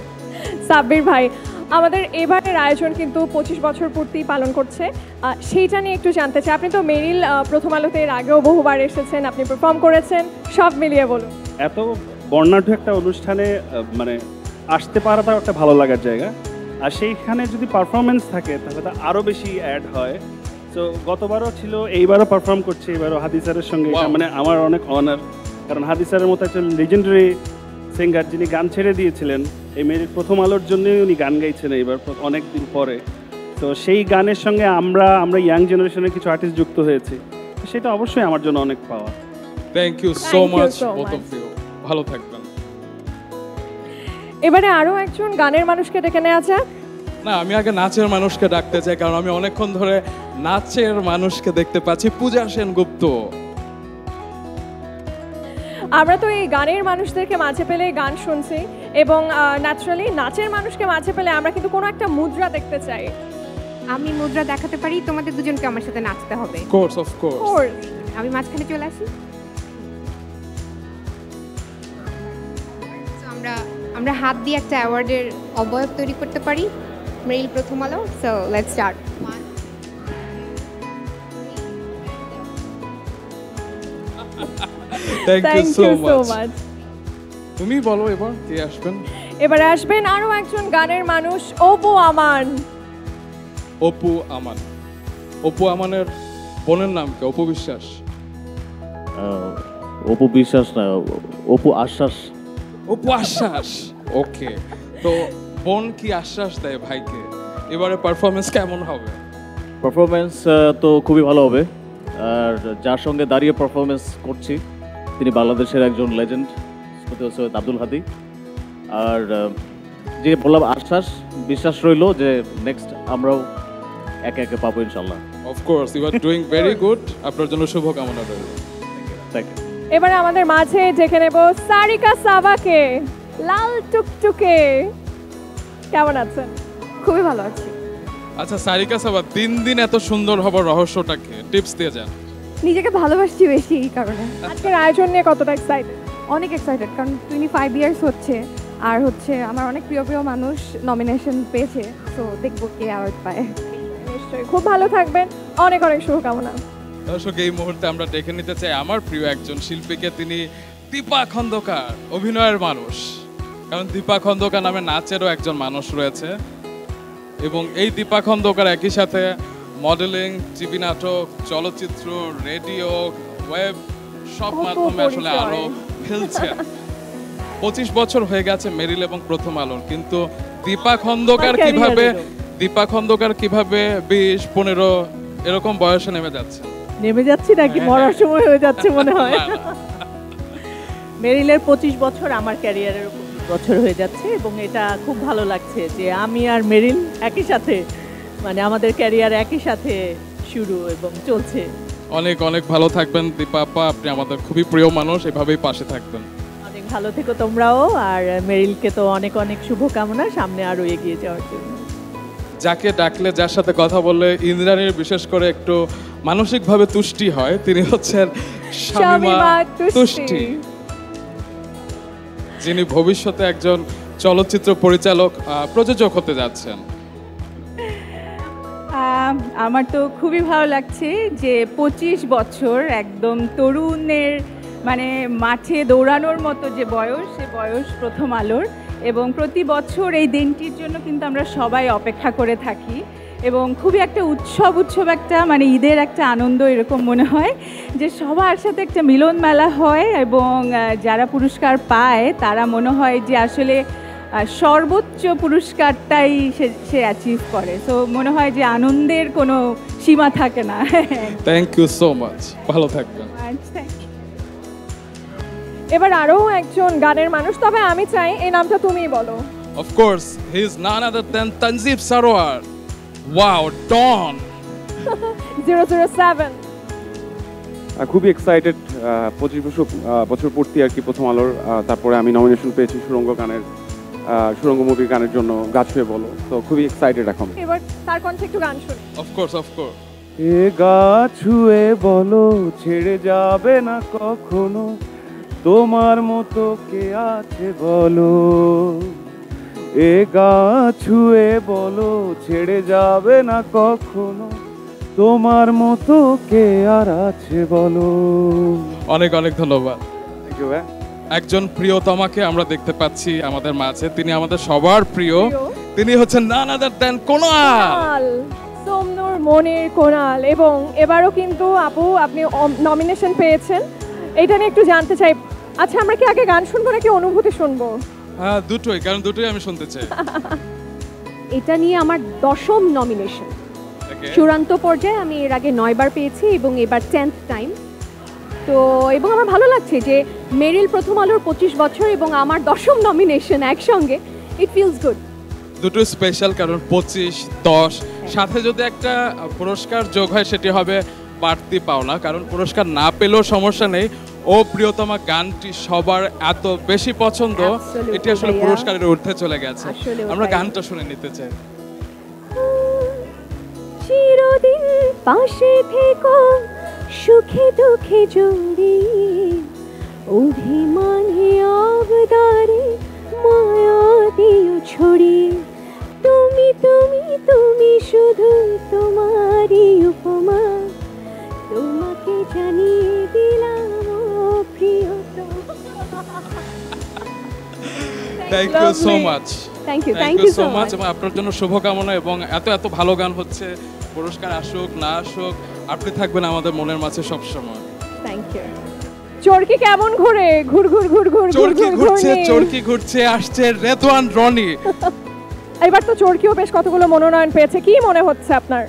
Speaker 3: সাব্বির ভাই, আমাদের এবারের আয়োজন কিন্তু 25 বছর পূর্তি পালন করছে, সেইটা নিয়ে একটু জানতে চাই। আপনি তো মেরিল প্রথম আলোতে এর আগেও বহুবার এসেছেন, আপনি পারফর্ম করেছেন, সব মিলিয়ে বলুন।
Speaker 21: এত বর্ণাঢ্য একটা অনুষ্ঠানে মানে আসতে পারাটাও একটা ভালো লাগার জায়গা, আর সেইখানে যদি পারফরমেন্স থাকে তাহলে তো আরও বেশি অ্যাড হয়। তো গতবারও ছিল, এইবারও পারফর্ম করছি, এবারও হাদি স্যারের সঙ্গে। এটা মানে আমার অনেক অনার, কারণ হাদি স্যারের মতো একজন লেজেন্ডারি সিঙ্গার যিনি গান ছেড়ে দিয়েছিলেন, এই মেরিল প্রথম আলোর জন্যই উনি গান গাইছেন এইবার অনেক দিন পরে। তো সেই গানের সঙ্গে আমরা ইয়াং জেনারেশনের কিছু আর্টিস্ট যুক্ত হয়েছি, সেটা অবশ্যই আমার জন্য অনেক পাওয়া।
Speaker 2: Thank you so much both of you, ভালো থাকবেন।
Speaker 3: এবারে আরো একজন গানের মানুষকে ডেকে নেওয়া যাক।
Speaker 2: না, আমি আগে নাচের মানুষকে ডাকতে চাই, কারণ আমি অনেকক্ষণ ধরে নাচের মানুষকে দেখতে পাচ্ছি। পূজা সেনগুপ্ত।
Speaker 3: আমরা তো এই গানের মানুষদেরকে মাঝে পেলে গান শুনছি, এবং ন্যাচারালি নাচের মানুষকে মাঝে পেলে আমরা কিন্তু কোনো একটা মুদ্রা দেখতে চাই।
Speaker 22: আমি মুদ্রা দেখাতে পারি, তোমাদের দুজনকে আমার সাথে নাচতে হবে।
Speaker 2: Course of course.
Speaker 22: আমি মাঝখানে চলে আসি। আমরা হাত দিয়ে একটা অ্যাওয়ার্ডের অবয়ব তৈরি করতে পারি, Meril Prothom Alo. So let's start.
Speaker 2: Thank you so much. তুমি বলো এবার কে আসবেন?
Speaker 3: এবারে আসবেন আরো একজন গানের মানুষ, অপু আমান।
Speaker 2: অপু আমান। অপু আমানের বোনের নাম কি? অপু বিশ্বাস?
Speaker 23: অপু বিশ্বাস না, অপু আশ্বাস।
Speaker 2: অপু আশ্বাস, ওকে। তো বোন কি আশ্বাস দেয় ভাইকে? এবারে পারফরমেন্স কেমন হবে?
Speaker 23: পারফরমেন্স তো খুবই ভালো হবে, আর যার সঙ্গে দাঁড়িয়ে পারফরমেন্স করছি তিনি বাংলাদেশের একজন লেজেন্ড, সৈয়দ আব্দুল হাদি। আর যে বললাম আশ্বাস, বিশ্বাস রইল যে নেক্সট আমরাও একে একে পাবো ইনশাল্লাহ।
Speaker 2: Of course, you are doing very good. আপনার জন্য শুভকামনা রইল।
Speaker 23: Thank you.
Speaker 3: এবারে আমাদের মাঝে ডেকে নেব সারিকা সাবাকে। লাল টুকটুকে, কেমন আছেন?
Speaker 22: খুবই ভালো আছি।
Speaker 2: আচ্ছা সারিকা সাবা, দিন দিন এত সুন্দর হবার রহস্যটাকে টিপস দিয়ে যান।
Speaker 22: নিজেকে ভালোবাসছি বেশি, এই কারণে।
Speaker 3: আজকের আয়োজন নিয়ে কতটা এক্সাইটেড?
Speaker 22: অনেক এক্সাইটেড, কারণ 25 ইয়ার্স হচ্ছে, আর হচ্ছে আমার অনেক প্রিয় প্রিয় মানুষ নমিনেশন পেয়েছে, তো দেখবো কে অ্যাওয়ার্ড পায়।
Speaker 3: নিশ্চয়ই, খুব ভালো থাকবেন, অনেক অনেক শুভকামনা।
Speaker 2: দর্শক, এই মুহূর্তে আমরা দেখে নিতে চাই আমার প্রিয় একজন শিল্পীকে। তিনি দীপা খন্দকার, অভিনয়ের মানুষ, কারণ দীপা খন্দকার নামে নাচেরও একজন মানুষ রয়েছে। এবং এই দীপা খন্দকার একই সাথে মডেলিং, টিভি নাটক, চলচ্চিত্র, রেডিও, ওয়েব সব মাধ্যমে আসলে আলো ফেলছেন। 25 বছর হয়ে গেছে মেরিল এবং প্রথম আলোর, কিন্তু দীপা খন্দকার কিভাবে 20-15 এরকম বয়সে নেমে যাচ্ছে?
Speaker 24: নেমে যাচ্ছি নাকি মরার সময় হয়ে যাচ্ছে মনে হয়। মেরিলের 25 বছর আমার ক্যারিয়ারের বছর হয়ে যাচ্ছে, এবং এটা খুব ভালো লাগছে যে আমি আর মেরিল একই সাথে, মানে আমাদের ক্যারিয়ার একই সাথে শুরু এবং চলছে।
Speaker 2: অনেক অনেক ভালো থাকবেন দীপা আপা, আপনি আমাদের খুবই প্রিয় মানুষ, এভাবেই পাশে থাকবেন।
Speaker 24: অনেক ভালো থেকো তোমরাও, আর মেরিলকে তো অনেক অনেক শুভকামনা সামনে আরো এগিয়ে যাওয়ার জন্য।
Speaker 2: যাকে ডাকলে, যার সাথে কথা বললে ইন্দ্রাণীর বিশেষ করে একটু মানসিকভাবে তুষ্টি হয়, তিনি হচ্ছেন শামীমা তুষ্টি, যিনি ভবিষ্যতে একজন চলচ্চিত্র পরিচালক, প্রযোজক হতে যাচ্ছেন।
Speaker 25: আমার তো খুবই ভালো লাগছে যে 25 বছর একদম তরুণের, মানে মাঠে দৌড়ানোর মতো যে বয়স, সে বয়স প্রথম আলোর, এবং প্রতি বছর এই দিনটির জন্য কিন্তু আমরা সবাই অপেক্ষা করে থাকি, এবং খুবই একটা উৎসব একটা, মানে ঈদের একটা আনন্দ এরকম মনে হয় যে সবার সাথে একটা মিলন মেলা হয়, এবং যারা পুরস্কার পায় তারা মনে হয় যে আসলে সর্বোচ্চ পুরস্কারটাই সে অ্যাচিভ করে। সো মনে হয় যে আনন্দের কোনো সীমা থাকে না।
Speaker 2: থ্যাংক ইউ সো মাচ, ভালো থাকবেন।
Speaker 3: এবার আরো একজন গানের মানুষ, তবে আমি চাই এই নামটা তুমিই বলো।
Speaker 2: Of course, he is none other than Tanzib Sarwar. Wow, Dawn.
Speaker 3: 007
Speaker 1: খুবই এক্সাইটেড, 25 বছর পূর্তি আর কি প্রথম আলোর। তারপরে আমি নমিনেশন পেয়েছি সুরঙ্গ মুভির গানের জন্য, গাছ হয়ে বলো। তো খুবই এক্সাইটেড এখন।
Speaker 3: এবার তার কণ্ঠে একটু গান শুনি।
Speaker 2: Of course, of course.
Speaker 1: এ গাছ হয়ে বলো ছেড়ে যাবে না কখনো, তোমার মতো কে আছে বলো। এ গাছ হয়ে বলো ছেড়ে যাবে না কখনো, তোমার মতো কে আর আছে বলো।
Speaker 2: অনেক অনেক ধন্যবাদ।
Speaker 1: Thank you.
Speaker 2: একজন প্রিয়তমাকে আমরা দেখতে পাচ্ছি আমাদের মাঝে, তিনি আমাদের সবার প্রিয়, তিনি হচ্ছেন none other than কোনাল।
Speaker 3: সোমনুর মনির কোনাল, এবং এবারও কিন্তু আপু আপনি নমিনেশন পেয়েছেন, এটা নিয়ে একটু জানতে চাই। আচ্ছা, আমরা কি আগে গান শুনবো নাকি অনুভূতি শুনবো?
Speaker 2: হ্যাঁ, দুটোই, কারণ দুটোই আমি শুনতে চাই।
Speaker 4: এটা নিয়ে আমার 10ম নমিনেশন, চূড়ান্ত পর্যায়ে। আমি এর আগে 9 বার পেয়েছি এবং এবার 10th টাইম। তো এবং আমার ভালো লাগছে যে মেরিল প্রথম আলোর 25 বছর এবং আমার 10ম নমিনেশন একসঙ্গে। It feels good.
Speaker 2: দুটো স্পেশাল, কারণ 25, 10 সাথে যদি একটা পুরস্কার যোগ হয় সেটি হবে বাড়তি পাওনা, কারণ পুরস্কার না পেলেও সমস্যা নেই। ও প্রিয়তমা গানটি সবার এত বেশি পছন্দ, এটি আসলে পুরস্কারের ঊর্ধ্বে চলে গেছে। আমরা গানটা শুনে নিতে চাই।
Speaker 4: চিরদিন পাশে থেকো সুখে দুঃখে জড়িয়ে, অভিমানে আবদারে মায়া দিও ছড়িয়ে, তুমি তুমি তুমি শুধু তোমারই উপমা, তোমাকে জানিয়ে দিলাম
Speaker 2: thank you so much.
Speaker 4: Thank you
Speaker 2: so much, এবং আপনার জন্য শুভকামনা। এবং এত এত ভালো গান হচ্ছে, পুরস্কার আসুক না আসুক, আপনি থাকবেন আমাদের মনের মাঝে সব সময়।
Speaker 3: Thank you. চরকি কেমন ঘুরে? ঘুর ঘুর ঘুর ঘুর
Speaker 2: চরকি ঘুরছে, চরকি ঘুরছে, আসছে রেদওয়ান রনি।
Speaker 3: এবার তো চরকিও বেশ কতগুলো মনোনয়ন পেয়েছে, কি মনে হচ্ছে আপনার?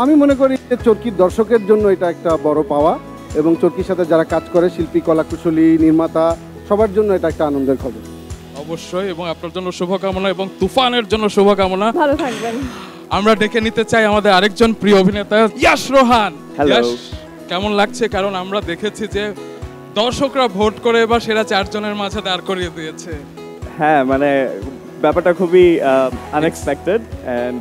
Speaker 6: আমি মনে করি যে চরকির দর্শকের জন্য এটা একটা বড় পাওয়া, এবং চরকির সাথে যারা কাজ করে, শিল্পী, কলাকুশলী, নির্মাতা, সবার জন্য এটা একটা আনন্দের খবর।
Speaker 2: অবশ্যই, এবং আপনার জন্য শুভকামনা এবং তুফানের জন্য শুভকামনা।
Speaker 3: ভালো থাকবেন।
Speaker 2: আমরা ডেকে নিতে চাই আমাদের আরেকজন প্রিয় অভিনেতা ইয়াশ রোহান।
Speaker 8: হ্যালো।
Speaker 2: কেমন লাগছে? কারণ আমরা দেখেছি যে দর্শকরা ভোট করে এবার সেরা 4 জনের মাঝে দাঁড় করিয়ে দিয়েছে।
Speaker 8: হ্যাঁ, মানে ব্যাপারটা খুবই আনএক্সপেক্টেড অ্যান্ড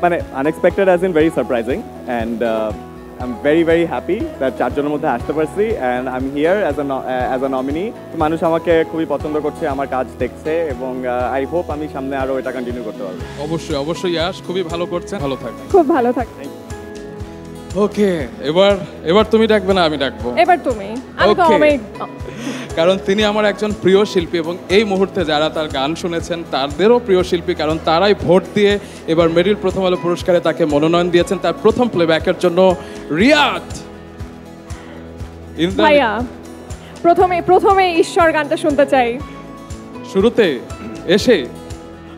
Speaker 8: মানে unexpected as in very surprising, and I am very very happy that 4 জনের মধ্যে আসতে পারছি, and I am here as a nominee. মানুষ আমাকে খুবই পছন্দ করছে, আমার কাজ দেখছে, এবং আই হোপ আমি সামনে আরও এটা কন্টিনিউ করতে পারবো।
Speaker 2: অবশ্যই অবশ্যই ইয়াশ, খুবই ভালো করছেন, ভালো থাকবেন।
Speaker 3: খুব ভালো থাকবেন।
Speaker 2: ওকে, এবার তুমি ডাকবে না আমি ডাকবো?
Speaker 3: এবার তুমি। আমি তো অনেক,
Speaker 2: কারণ তিনি আমার একজন প্রিয় শিল্পী, এবং এই মুহূর্তে যারা তার গান শুনেছেন তাদেরও প্রিয় শিল্পী, কারণ তারাই ভোট দিয়ে এবার মেরিল প্রথম আলো পুরস্কারে তাকে মনোনয়ন দিয়েছেন তার প্রথম প্লেব্যাকের জন্য। রিয়াদ
Speaker 3: ভাইয়া, প্রথমে ঈশ্বর গানটা শুনতে চাই।
Speaker 2: শুরুতে এসে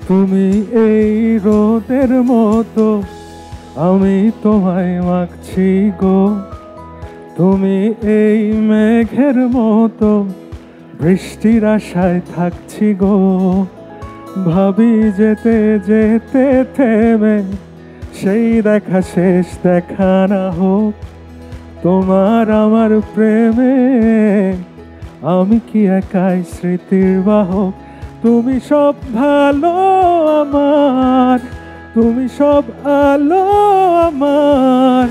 Speaker 9: তুমি এই রোদের মতো, আমি তোমায় মাখছি গো, তুমি এই মেঘের মতো, বৃষ্টির আশায় থাকছি গো, ভাবি যেতে যেতে থেমে সেই দেখা শেষ দেখা না হোক, তোমার আমার প্রেমে আমি কি একাই স্মৃতির বাহক, তুমি সব ভালো আমার, তুমি সব আলো আমার,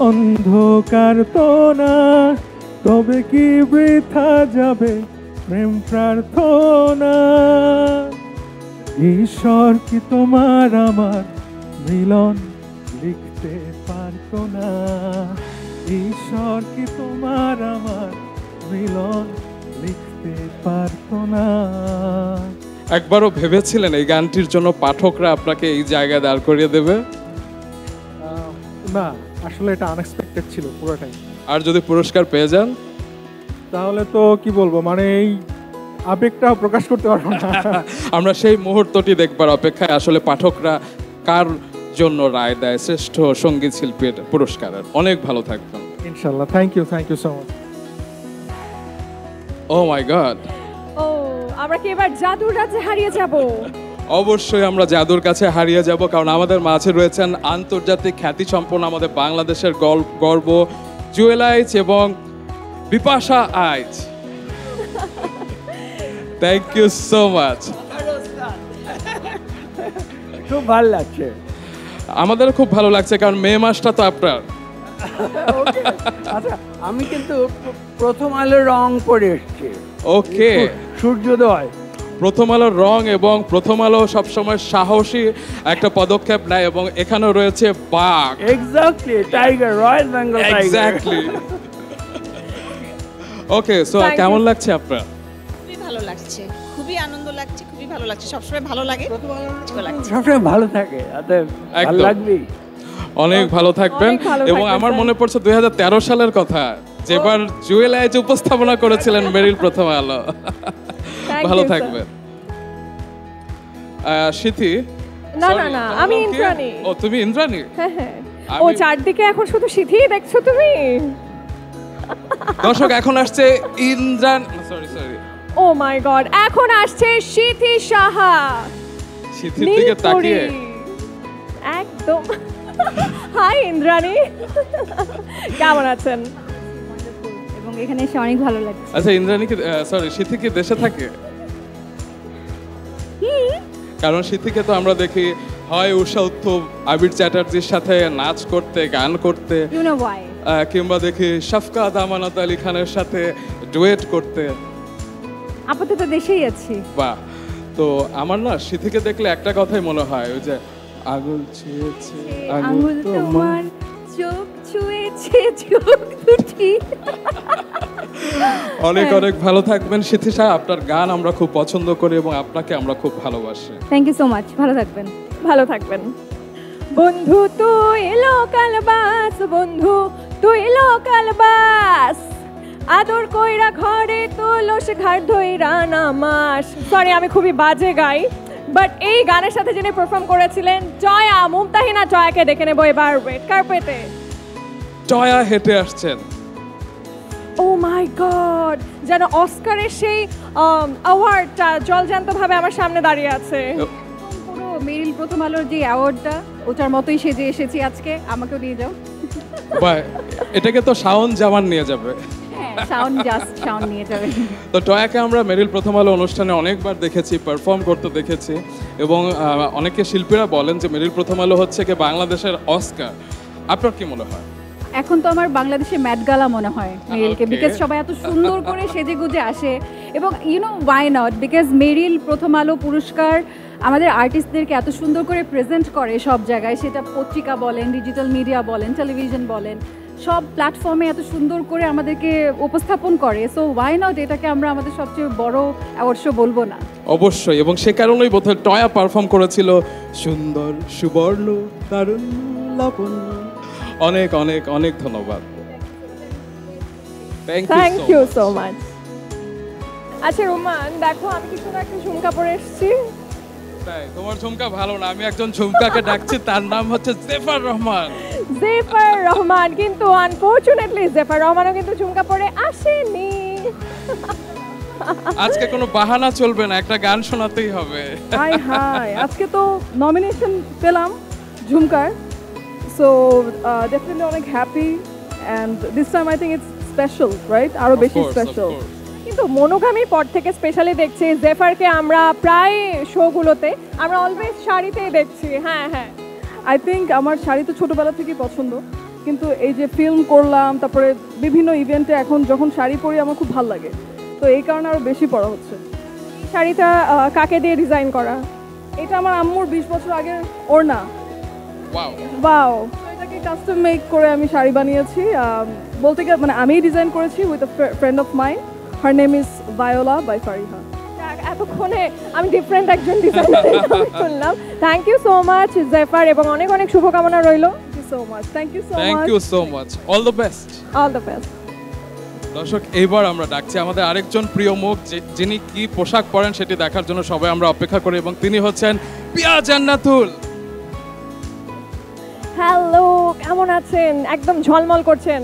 Speaker 9: অন্ধকার তো না, তবে কি বৃথা যাবে প্রেম প্রার্থনা, ঈশ্বর কি তোমার আমার মিলন লিখতে পারতো না, ঈশ্বর কি তোমার আমার মিলন লিখতে পারতো না।
Speaker 2: একবারও ভেবেছিলেন এই গানটির জন্য পাঠকরা আপনাকে এই জায়গায় দাঁড় করিয়ে দেবে?
Speaker 5: না, আসলে এটা আনএক্সপেক্টেড ছিল পুরোটাই।
Speaker 2: আর যদি পুরস্কার পেয়ে যান
Speaker 5: তাহলে তো কি বলবো, মানে এই
Speaker 9: আবেগটা প্রকাশ করতে পারবো না।
Speaker 2: আমরা সেই মুহূর্তটি দেখবার অপেক্ষায়, আসলে পাঠকরা কার জন্য রায় দেয় শ্রেষ্ঠ সঙ্গীত শিল্পীর পুরস্কারের। অনেক ভালো থাকবেন
Speaker 9: ইনশাআল্লাহ। Thank you so much.
Speaker 2: Oh my god,
Speaker 3: ও আমরা কি এবার জাদুর রাজ্যে হারিয়ে যাব?
Speaker 2: অবশ্যই আমরা জাদুর কাছে হারিয়ে যাব, কারণ আমাদের মাঝে রয়েছেন আন্তর্জাতিক খ্যাতি সম্পন্ন আমাদের বাংলাদেশের গর্ব জুয়েল আইচ এবং Bipasha Aich. Thank you so much.
Speaker 10: খুব ভালো লাগছে।
Speaker 2: আমাদের খুব ভালো লাগছে, কারণ মে মাসটা তো আপনার।
Speaker 10: আচ্ছা, আমি কিন্তু প্রথম আলোর রং পরে এসেছি।
Speaker 2: ওকে,
Speaker 10: সূর্যোদয়।
Speaker 2: প্রথম আলোর রং, এবং প্রথম আলো সবসময় সাহসী একটা পদক্ষেপ নেয়, এবং এখানে রয়েছে বাঘ।
Speaker 10: Exactly, tiger, royal Bengal tiger.
Speaker 2: Exactly. Okay, so কেমন লাগছে আপনার?
Speaker 11: খুবই ভালো লাগছে, খুবই আনন্দ লাগছে, খুবই ভালো লাগছে। সবসময় ভালো লাগে,
Speaker 10: সবসময় ভালো থাকে, ভালো লাগবে।
Speaker 2: অনেক ভালো থাকবেন। এবং আমার মনে পড়ছে 2013 সালের কথা, যেবার জুয়েল আইচ উপস্থাপনা করেছিলেন মেরিল প্রথম আলো। ভালো থাকবেন। সিথি?
Speaker 3: না না না, আমি ইন্দ্রাণী।
Speaker 2: ও, তুমি ইন্দ্রাণী?
Speaker 3: হ্যাঁ হ্যাঁ। ও, চারদিকে এখন শুধু সিথিই দেখছো তুমি।
Speaker 2: দর্শক, এখন আসছে Indrani, sorry.
Speaker 3: O my god, এখন আসছে সিথি সাহা।
Speaker 2: সিথির দিকে তাকিয়ে
Speaker 3: একদম। হাই ইন্দ্রাণী, কেমন আছেন?
Speaker 13: এবং এখানে এসে অনেক ভালো লাগছে।
Speaker 2: আচ্ছা, ইন্দ্রাণী কি, সরি, সিথি কি দেশে থাকে? কারণ সিথিকে তো আমরা দেখি হয় উষা উত্থব, আবির চ্যাটার্জির সাথে নাচ করতে, গান করতে,
Speaker 13: ইউ নো ওয়াই,
Speaker 2: কিংবা দেখি শাফকাত আমানত আলী খানের সাথে ডুয়েট করতে।
Speaker 13: আপাতত দেশেই আছি।
Speaker 2: বাহ। তো আমার না সিথিকে দেখলে একটা কথাই মনে হয়, ওই যে আঙুল ছুঁয়েছে
Speaker 13: আঙুল তোমার, চোখ ছুঁয়েছে চোখ দুটি।
Speaker 2: অনেক অনেক ভালো থাকবেন সিথি সাহা। আপনার গান আমরা খুব পছন্দ করি এবং আপনাকে আমরা খুব ভালোবাসি।
Speaker 13: Thank you so much. ভালো থাকবেন।
Speaker 3: ভালো থাকবেন। বন্ধু তুই লোকাল বাস, বন্ধু তুই লোকাল বাস, আদর কইরা ঘরে তোলস ঘাট ধইরা নামাস। সরি, আমি খুবই বাজে গাই, বাট এই গানের সাথে যিনি পারফর্ম করেছিলেন জয়া, মুমতাহিনা জয়াকে দেখে নেবো এবার রেড কার্পেটে।
Speaker 2: জয়া হেঁটে আসছেন।
Speaker 3: ও মাই গড, যেন অস্কারের সেই অ্যাওয়ার্ডটা জলজান্তভাবে আমার সামনে দাঁড়িয়ে আছে।
Speaker 4: পুরো মেরিল প্রথম আলোর যে অ্যাওয়ার্ডটা, ওটার মতোই সেজে এসেছি আজকে। আমাকেও নিয়ে যাও।
Speaker 2: এটাকে তো শাওন জামান নিয়ে যাবে।
Speaker 4: সাউন্ড নিয়ে যাবে।
Speaker 2: তো টয়াকে আমরা মেরিল প্রথম আলো অনুষ্ঠানে অনেকবার দেখেছি, পারফর্ম করতে দেখেছি, এবং অনেকে শিল্পীরা বলেন যে মেরিল প্রথম আলো হচ্ছে কি বাংলাদেশের অস্কার। আপনার কি মনে হয়?
Speaker 4: এখন তো আমার বাংলাদেশে ম্যাট গালা মনে হয় মেরিলকে, বিকজ সবাই এত সুন্দর করে সেজে গুজে আসে। এবং ইউনো ওয়াই নট, বিকজ মেরিল প্রথম আলো পুরস্কার আমাদের আর্টিস্টদেরকে এত সুন্দর করে প্রেজেন্ট করে সব জায়গায়, সেটা পত্রিকা বলেন, ডিজিটাল মিডিয়া বলেন, টেলিভিশন বলেন, সব প্ল্যাটফর্মে এত সুন্দর করে আমাদেরকে উপস্থাপন করে। সো ওয়াই নট এটাকে আমরা আমাদের সবচেয়ে বড় অ্যাওয়ার্ড শো বলবো না?
Speaker 2: অবশ্যই, এবং সে কারণেই বোধহয় টয়া পারফর্ম করেছিল সুন্দর সুবর্ণ তারুণ্য লাবণ্য। অনেক অনেক অনেক ধন্যবাদ।
Speaker 3: Thank you so much. আচ্ছা রোমান, দেখো আমি কি সুন্দর একটা ঝুমকা পরে এসেছি।
Speaker 2: তাই? তোমার ঝুমকা ভালো না, আমি একজন ঝুমকাকে ডাকছি, তার নাম হচ্ছে জেফার রহমান।
Speaker 3: জেফার রহমান, কিন্তু আনফরচুনেটলি জেফার রহমানও কিন্তু ঝুমকা পরে আসেনি।
Speaker 2: আজকে কোনো বাহানা চলবে না, একটা গান শোনাতেই হবে।
Speaker 14: হাই হাই, আজকে তো নমিনেশন পেলাম ঝুমকার, সো ডেফিনেটলি অনেক happy, and this time I think it's special, right? আরো বেশি স্পেশাল।
Speaker 3: কিন্তু মনোগামীর পর থেকে স্পেশালি দেখছি জেফারকে আমরা প্রায় শোগুলোতে আমরা অলওয়েজ শাড়িতেই দেখছি। হ্যাঁ হ্যাঁ,
Speaker 14: আই থিঙ্ক আমার শাড়ি তো ছোটোবেলা থেকেই পছন্দ, কিন্তু এই যে ফিল্ম করলাম, তারপরে বিভিন্ন ইভেন্টে এখন যখন শাড়ি পরি আমার খুব ভালো লাগে, তো এই কারণে আরও বেশি পরা হচ্ছে।
Speaker 3: শাড়িটা কাকে দিয়ে ডিজাইন করা?
Speaker 14: এটা আমার আম্মুর 20 বছর আগের ওড়না।
Speaker 3: ওয়াও,
Speaker 14: এটাকে কাস্টম মেক করে আমি শাড়ি বানিয়েছি। বলতে গেলে মানে আমিই ডিজাইন করেছি with a friend of mine. Her name is Viola by Fariha.
Speaker 3: এতক্ষণে আমি ডিফারেন্ট একজন ডিজাইনার শুনলাম। Thank you so much Zefer, এবং অনেক অনেক শুভকামনা রইল।
Speaker 14: Thank you so much. Thank you so much.
Speaker 2: Thank you so much. All the best.
Speaker 3: All the best.
Speaker 2: দর্শক, এইবার আমরা ডাকছি আমাদের আরেকজন প্রিয় মুখ, যিনি কি পোশাক পরেন সেটি দেখার জন্য সবাই আমরা অপেক্ষা করি, এবং তিনি হচ্ছেন পিয়া জান্নাতুল।
Speaker 3: হ্যালো, কেমন আছেন? একদম ঝলমল করছেন।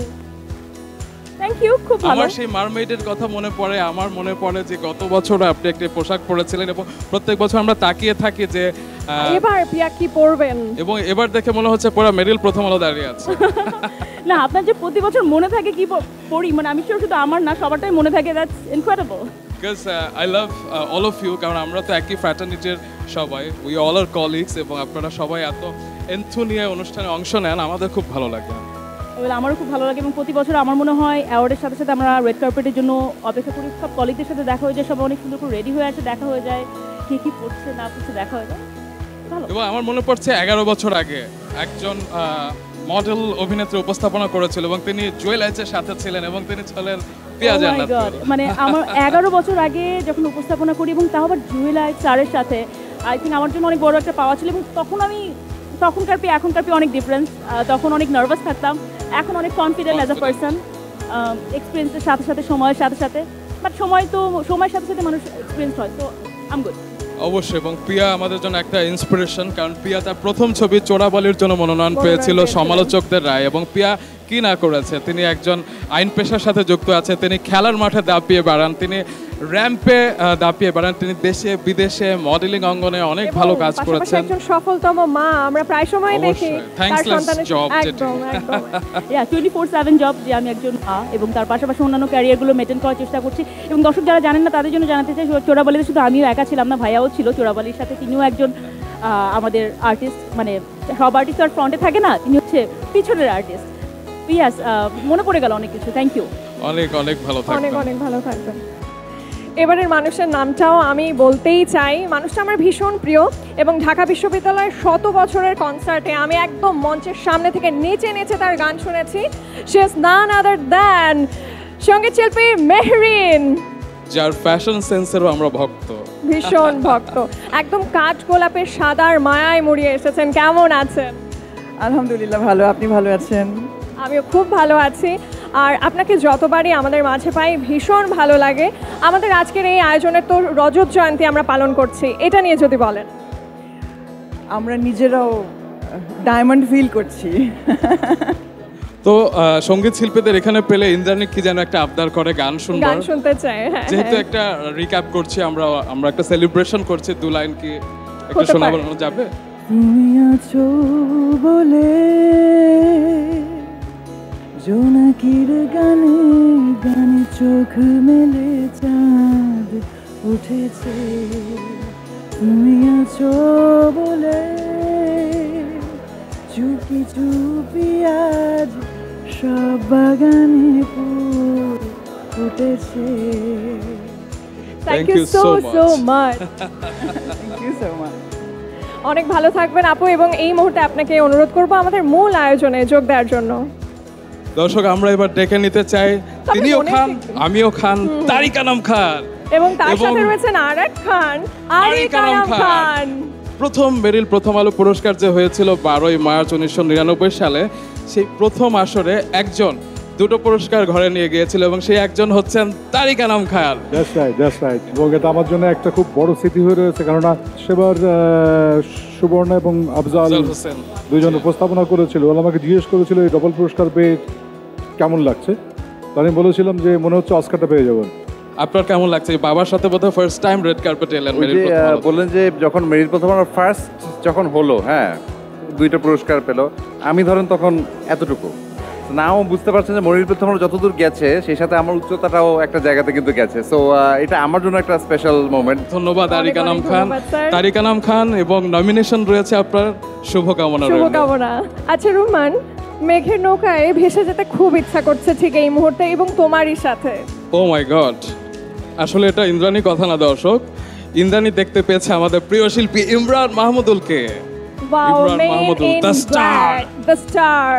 Speaker 3: থ্যাংক ইউ, খুব ভালো।
Speaker 2: আমার সেই মারমেইডের কথা মনে পড়ে, আমার মনে পড়ে যে গত বছর আপনি একটি পোশাক পরেছিলেন, এবং প্রত্যেক বছর আমরা তাকিয়ে থাকি যে
Speaker 3: এবার পিয়া কি পরবেন,
Speaker 2: এবং এবার দেখে মনে হচ্ছে পুরো মেরিল প্রথম আলো দাঁড়িয়ে আছে।
Speaker 14: না, আপনার যে প্রতি বছর মনে থাকে কি পড়ি, মানে আমি শুধু আমার না, সবারটাই মনে থাকে, that's incredible.
Speaker 2: Because I love all of you, কারণ আমরা তো একই ফ্র্যাটার্নিটির সবাই, উই অল আর কলিগস, এবং আপনারা সবাই এত এনথু নিয়ে অনুষ্ঠানে অংশ নেন, আমাদের খুব ভালো লাগে।
Speaker 14: আমারও খুব ভালো লাগে, এবং প্রতি বছর আমার মনে হয় অ্যাওয়ার্ডের সাথে সাথে আমরা রেড কার্পেটের জন্য অপেক্ষা করি, সব কলিগদের সাথে দেখা হয়ে যায়, সবাই অনেক সুন্দর করে রেডি হয়ে আছে, দেখা হয়ে যায়, কে কী পড়ছে না পড়ছে দেখা হয়ে যায়।
Speaker 2: এবং আমার মনে পড়ছে 11 বছর আগে একজন মডেল অভিনেত্রী উপস্থাপনা করেছিল, এবং তিনি জুয়েল এইচের সাথে ছিলেন, এবং তিনি ছিলেন পিয়া জান্নাতুল।
Speaker 14: মানে আমার 11 বছর আগে যখন উপস্থাপনা করি, এবং তাও আবার জুয়েল এইচ স্যারের সাথে, আই থিঙ্ক আমার জন্য অনেক বড় একটা পাওয়া ছিল। এবং তখনকার পেয়ে এখনকার পেয়ে অনেক ডিফারেন্স। তখন অনেক নার্ভাস থাকতাম, এখন অনেক কনফিডেন্ট অ্যাজ আ পার্সন, এক্সপিরিয়েন্সের সাথে সাথে, সময়ের সাথে সাথে। বাট সময়ের সাথে সাথে মানুষ এক্সপিরিয়েন্স হয়, তো আম গুড।
Speaker 2: অবশ্যই, এবং পিয়া আমাদের জন্য একটা ইন্সপিরেশন, কারণ পিয়া তার প্রথম ছবি চোরাবালির জন্য মনোনয়ন পেয়েছিল সমালোচকদের রায়, এবং পিয়া কি না করেছে, তিনি একজন আইন পেশার সাথে যুক্ত আছে, তিনি খেলার মাঠে দাপিয়ে বেড়ান, তিনি র্যাম্পে দাপিয়ে বেড়ান, তিনি দেশে বিদেশে মডেলিং অঙ্গনে অনেক ভালো কাজ করেছেন।
Speaker 3: একজন সফলতম মা আমরা প্রায় সময় দেখি, তার সন্তানের
Speaker 2: জব,
Speaker 3: একদম
Speaker 14: 24/7 জব, যে আমি একজন মা, এবং তার পাশাপাশি অন্যান্য ক্যারিয়ারগুলো মেনটেন করার চেষ্টা করছি। এবং দর্শক যারা জানেন না তাদের জন্য জানাতে চাই, চোরাবালিতে শুধু আমিও একা ছিলাম না, ভাইয়াও ছিল চোরাবালির সাথে, তিনিও একজন আমাদের আর্টিস্ট। মানে সব আর্টিস্ট আর ফ্রন্টে থাকে না, তিনি হচ্ছে পিছনের আর্টিস্ট। ইয়াস, মনে পড়ে গেল অনেক কিছু। থ্যাংক ইউ,
Speaker 2: অনেক অনেক ভালো থাকবেন,
Speaker 3: অনেক অনেক ভালো থাকবেন। এবারের মানুষের নামটাও আমি বলতেই চাই, মানুষটা আমার ভীষণ প্রিয়, এবং ঢাকা বিশ্ববিদ্যালয়ের 100 বছরের কনসার্টে আমি একদম মঞ্চের সামনে থেকে নেচে নেচে তার গান শুনেছি। She is none other than সঙ্গীত শিল্পী মেহরিন,
Speaker 2: যার ফ্যাশন সেন্সেরও আমরা ভক্ত,
Speaker 3: ভীষণ ভক্ত। একদম কাঠ গোলাপের সাদার মায়ায় মরিয়ে এসেছেন। কেমন আছেন?
Speaker 7: আলহামদুলিল্লাহ ভালো, আপনি ভালো আছেন?
Speaker 3: আমিও খুব ভালো আছি, আর আপনাকে যতবারই আমাদের মাঝে পাই ভীষণ ভালো লাগে। আমাদের আজকের এই আয়োজনের তো রজত জয়ন্তী আমরা পালন করছি, এটা নিয়ে যদি বলেন।
Speaker 7: আমরা নিজেরাও ডায়মন্ড ফিল করছি।
Speaker 2: তো সঙ্গীত শিল্পীদের এখানে পেলে ইন্দ্রাণী কি যেন একটা আবদার করে গান
Speaker 3: শুনতে চাই।
Speaker 2: যেহেতু একটা রিক্যাপ করছি আমরা একটা সেলিব্রেশন করছি, 2 লাইন কি একটু শোনানো যাবে?
Speaker 7: তুমি আছো বলে জোনাকির গানে গানে চোখ মেলে চাঁদ উঠেছে, তুমি আছো বলে চুপি চুপি আজ সব বাগানে ফুল ফুটেছে।
Speaker 3: Thank you so much.
Speaker 7: Thank you so much.
Speaker 3: অনেক ভালো থাকবেন আপু, এবং এই মুহূর্তে আপনাকে অনুরোধ করব আমাদের মূল আয়োজনে যোগ দেওয়ার জন্য।
Speaker 2: দর্শক, আমরা এবার ডেকে নিতে চাই, তিনিও খান আমিও খান, তারিক আনাম খান,
Speaker 3: এবং তার সাথে রয়েছেন আরেক খান, আরিক আনাম খান।
Speaker 2: প্রথম মেরিল প্রথম আলো পুরস্কার যে হয়েছিল 12ই মার্চ 1999 সালে, সেই প্রথম আসরে একজন 2টো পুরস্কার ঘরে নিয়ে গিয়েছিল, এবং সেই একজন হচ্ছেন তারিক আনাম খান।
Speaker 9: That's right. এবং এটা আমার জন্য একটা খুব বড় স্মৃতি হয়ে রয়েছে, কেননা সেবার সুবর্ণা এবং আফজাল
Speaker 2: হোসেন
Speaker 9: দুইজন উপস্থাপনা করেছিল। ওরা আমাকে জিজ্ঞেস করেছিল এই ডবল পুরস্কার পেয়ে কেমন লাগছে, তো আমি বলেছিলাম যে মনে হচ্ছে অস্কারটা পেয়ে যাবেন।
Speaker 2: আপনার কেমন লাগছে? বাবার সাথে বোধহয় ফার্স্ট টাইম রেড কার্পেটে এলেন।
Speaker 12: বললেন যে যখন মেরিল প্রথম আলো ফার্স্ট যখন হলো, হ্যাঁ 2টা পুরস্কার পেল, আমি ধরেন তখন এতটুকু নাও বুঝতে পারছেন যে মেরিল প্রথম আলো যতদূর গেছে সেই সাথে আমার উচ্চতাটাও একটা জায়গাতে কিন্তু গেছে। সো এটা আমার জন্য একটা স্পেশাল মোমেন্ট।
Speaker 2: ধন্যবাদ তারিক আনাম খান। তারিক আনাম খান, এবং নমিনেশন রয়েছে আপনার, শুভকামনা।
Speaker 3: আচ্ছা রুমান, মেঘের নৌকায় ভেসে যেতে খুব ইচ্ছা করছে ঠিক এই মুহূর্তে, এবং তোমারই সাথে।
Speaker 2: ও মাই গড, আসলে এটা ইন্দ্রাণী কথা না দর্শক, ইন্দ্রাণী দেখতে পেয়েছে আমাদের প্রিয় শিল্পী ইমরান মাহমুদুলকে।
Speaker 3: Imran Mahmudul, the star.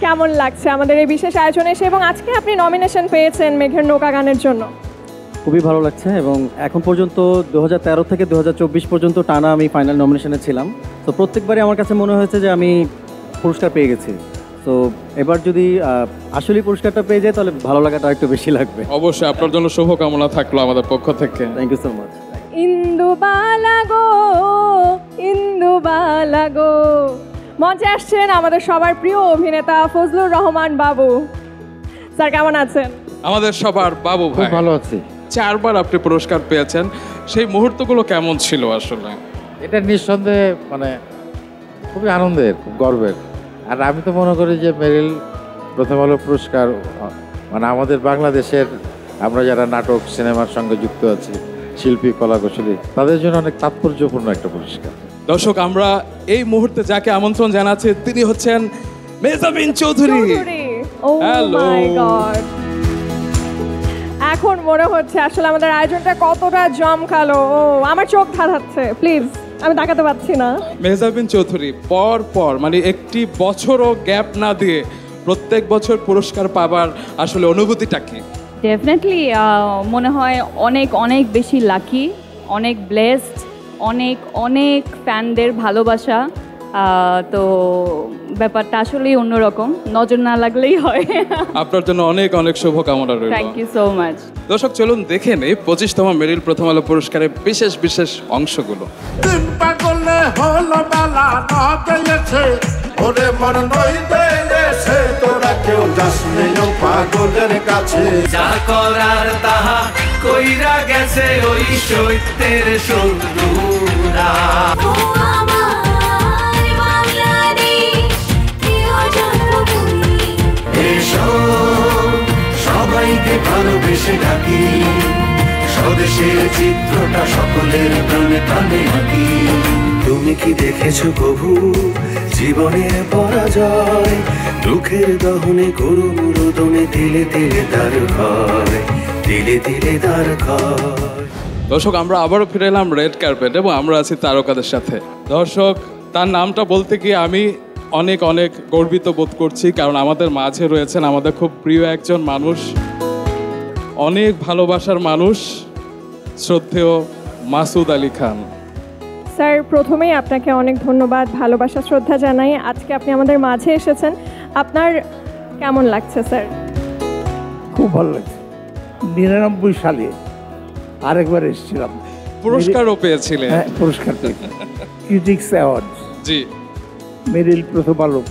Speaker 3: কেমন লাগছে আমাদের এই বিশেষ আয়োজনে এসে, এবং আজকে আপনি নমিনেশন পেয়েছেন মেঘের নৌকা গানের জন্য?
Speaker 15: খুবই ভালো লাগছে, এবং এখন পর্যন্ত 2013 থেকে 2024 পর্যন্ত টানা আমি ফাইনাল নমিনেশনে ছিলাম। তো প্রত্যেকবারই আমার কাছে মনে হয়েছে যে আমি পুরস্কার পেয়ে গেছি। তো এবার যদি আসলে পুরস্কারটা পেয়ে যায় তাহলে ভালো লাগাটা একটু বেশি লাগবে।
Speaker 2: অবশ্যই আপনার জন্য শুভকামনা থাকলো আমাদের পক্ষ থেকে।
Speaker 15: Thank you so much.
Speaker 3: Indubala গো, ইন্দুবালা গো। মঞ্চে আসছেন আমাদের সবার প্রিয় অভিনেতা ফজলুর রহমান বাবু। স্যার কেমন আছেন?
Speaker 2: আমাদের সবার বাবু ভাই।
Speaker 9: ভালো আছি।
Speaker 2: 4 বার আপনি পুরস্কার পেয়েছেন, সেই মুহূর্তগুলো কেমন ছিল আসলে?
Speaker 9: এটা নিঃসন্দেহে মানে খুবই আনন্দের, খুব গর্বের। আর আমি তো মনে করি যে মেরিল প্রথম আলো পুরস্কার মানে আমাদের বাংলাদেশের আমরা যারা নাটক সিনেমার সঙ্গে যুক্ত আছি, শিল্পী কলাকুশলী, তাদের জন্য অনেক তাৎপর্যপূর্ণ একটা পুরস্কার।
Speaker 2: দর্শক, আমরা এই মুহূর্তে যাকে আমন্ত্রণ জানাচ্ছি তিনি হচ্ছেন মেহজাবিন চৌধুরী।
Speaker 3: হ্যালো। এখন মনে হচ্ছে আসলে আমাদের আয়োজনটা কতটা জমকালো। ও আমার চোখ ধাঁধাচ্ছে, প্লিজ আমি তাকাতে পারছি না।
Speaker 2: মেহজাবিন চৌধুরী পর পর মানে একটি বছরও গ্যাপ না দিয়ে প্রত্যেক বছর পুরস্কার পাবার আসলে অনুভূতিটা কি?
Speaker 13: ডেফিনেটলি মনে হয় অনেক অনেক বেশি লাকি, অনেক ব্লেসড, অনেক অনেক ফ্যানদের ভালোবাসা। তো ব্যাপারটা আসলেই অন্যরকম, নজর না লাগলেই হয়।
Speaker 2: আপনার জন্য অনেক অনেক শুভকামনা রইল।
Speaker 13: Thank you so much.
Speaker 2: দর্শক চলুন দেখে নেই 25তম মেরিল প্রথম আলো পুরস্কারের বিশেষ বিশেষ অংশগুলো।
Speaker 16: পাগলে হলো বালা না পেয়েছে, ওরে মন নই দেছে, তোরা কেউ যাস নেও পাগলের কাছে।
Speaker 17: যা করার তাহা কইরা গেছে ওই সৈত্যের শত্রুরা। সবাইকে ভালোবেসে ডাকি, স্বদেশের চিত্রটা সকলের প্রাণে প্রাণে আঁকি। তুমি কি দেখেছো কভু জীবনের পরাজয়, দুঃখের দহনে করুণ রোদনে তিলে তিলে তার ক্ষয়, তিলে তিলে তার ক্ষয়।
Speaker 2: দর্শক, আমরা আবারও ফিরে এলাম রেড কার্পেট এবং আমরা আছি তারকাদের সাথে। দর্শক, তার নামটা বলতে গিয়ে আমি অনেক অনেক গর্বিত বোধ করছি, কারণ আমাদের মাঝে রয়েছেন আমাদের খুব প্রিয় একজন মানুষ, অনেক ভালোবাসার মানুষ, শ্রদ্ধেয় মাসুদ আলী খান।
Speaker 3: স্যার প্রথমেই আপনাকে অনেক ধন্যবাদ, ভালোবাসা শ্রদ্ধা জানাই। আজকে আপনি আমাদের মাঝে এসেছেন, আপনার কেমন লাগছে স্যার?
Speaker 10: খুব ভালো লাগছে। 99 সালে আরেকবার এসেছিলাম,
Speaker 2: পুরস্কারও পেয়েছিলেন।
Speaker 10: হ্যাঁ, পুরস্কার পেয়েছি, ক্রিটিক্স অ্যাওয়ার্ড।
Speaker 2: জি,
Speaker 10: মেরিল প্রথম আলো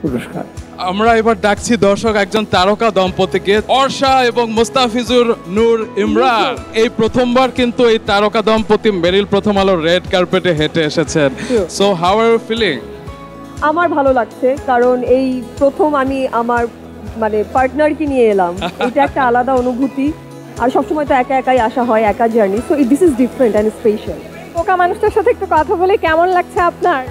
Speaker 10: পুরস্কার।
Speaker 2: আমরা এবার ডাকছি দর্শক একজন তারকা দম্পতিকে, অর্ষা এবং মুস্তাফিজুর নূর ইমরান। এই প্রথমবার কিন্তু এই তারকা দম্পতি মেরিল প্রথম আলো রেড কার্পেটে হেঁটে এসেছেন। So how are you feeling?
Speaker 18: আমার ভালো লাগছে, কারণ এই প্রথম আমি আমার মানে পার্টনারকে নিয়ে এলাম, এটা একটা আলাদা অনুভূতি। আর সবসময় তো একা একাই আসা হয়, একা journey, so this is different and special.
Speaker 3: পোকা মানুষটার সাথে একটু কথা বলে কেমন লাগছে আপনার?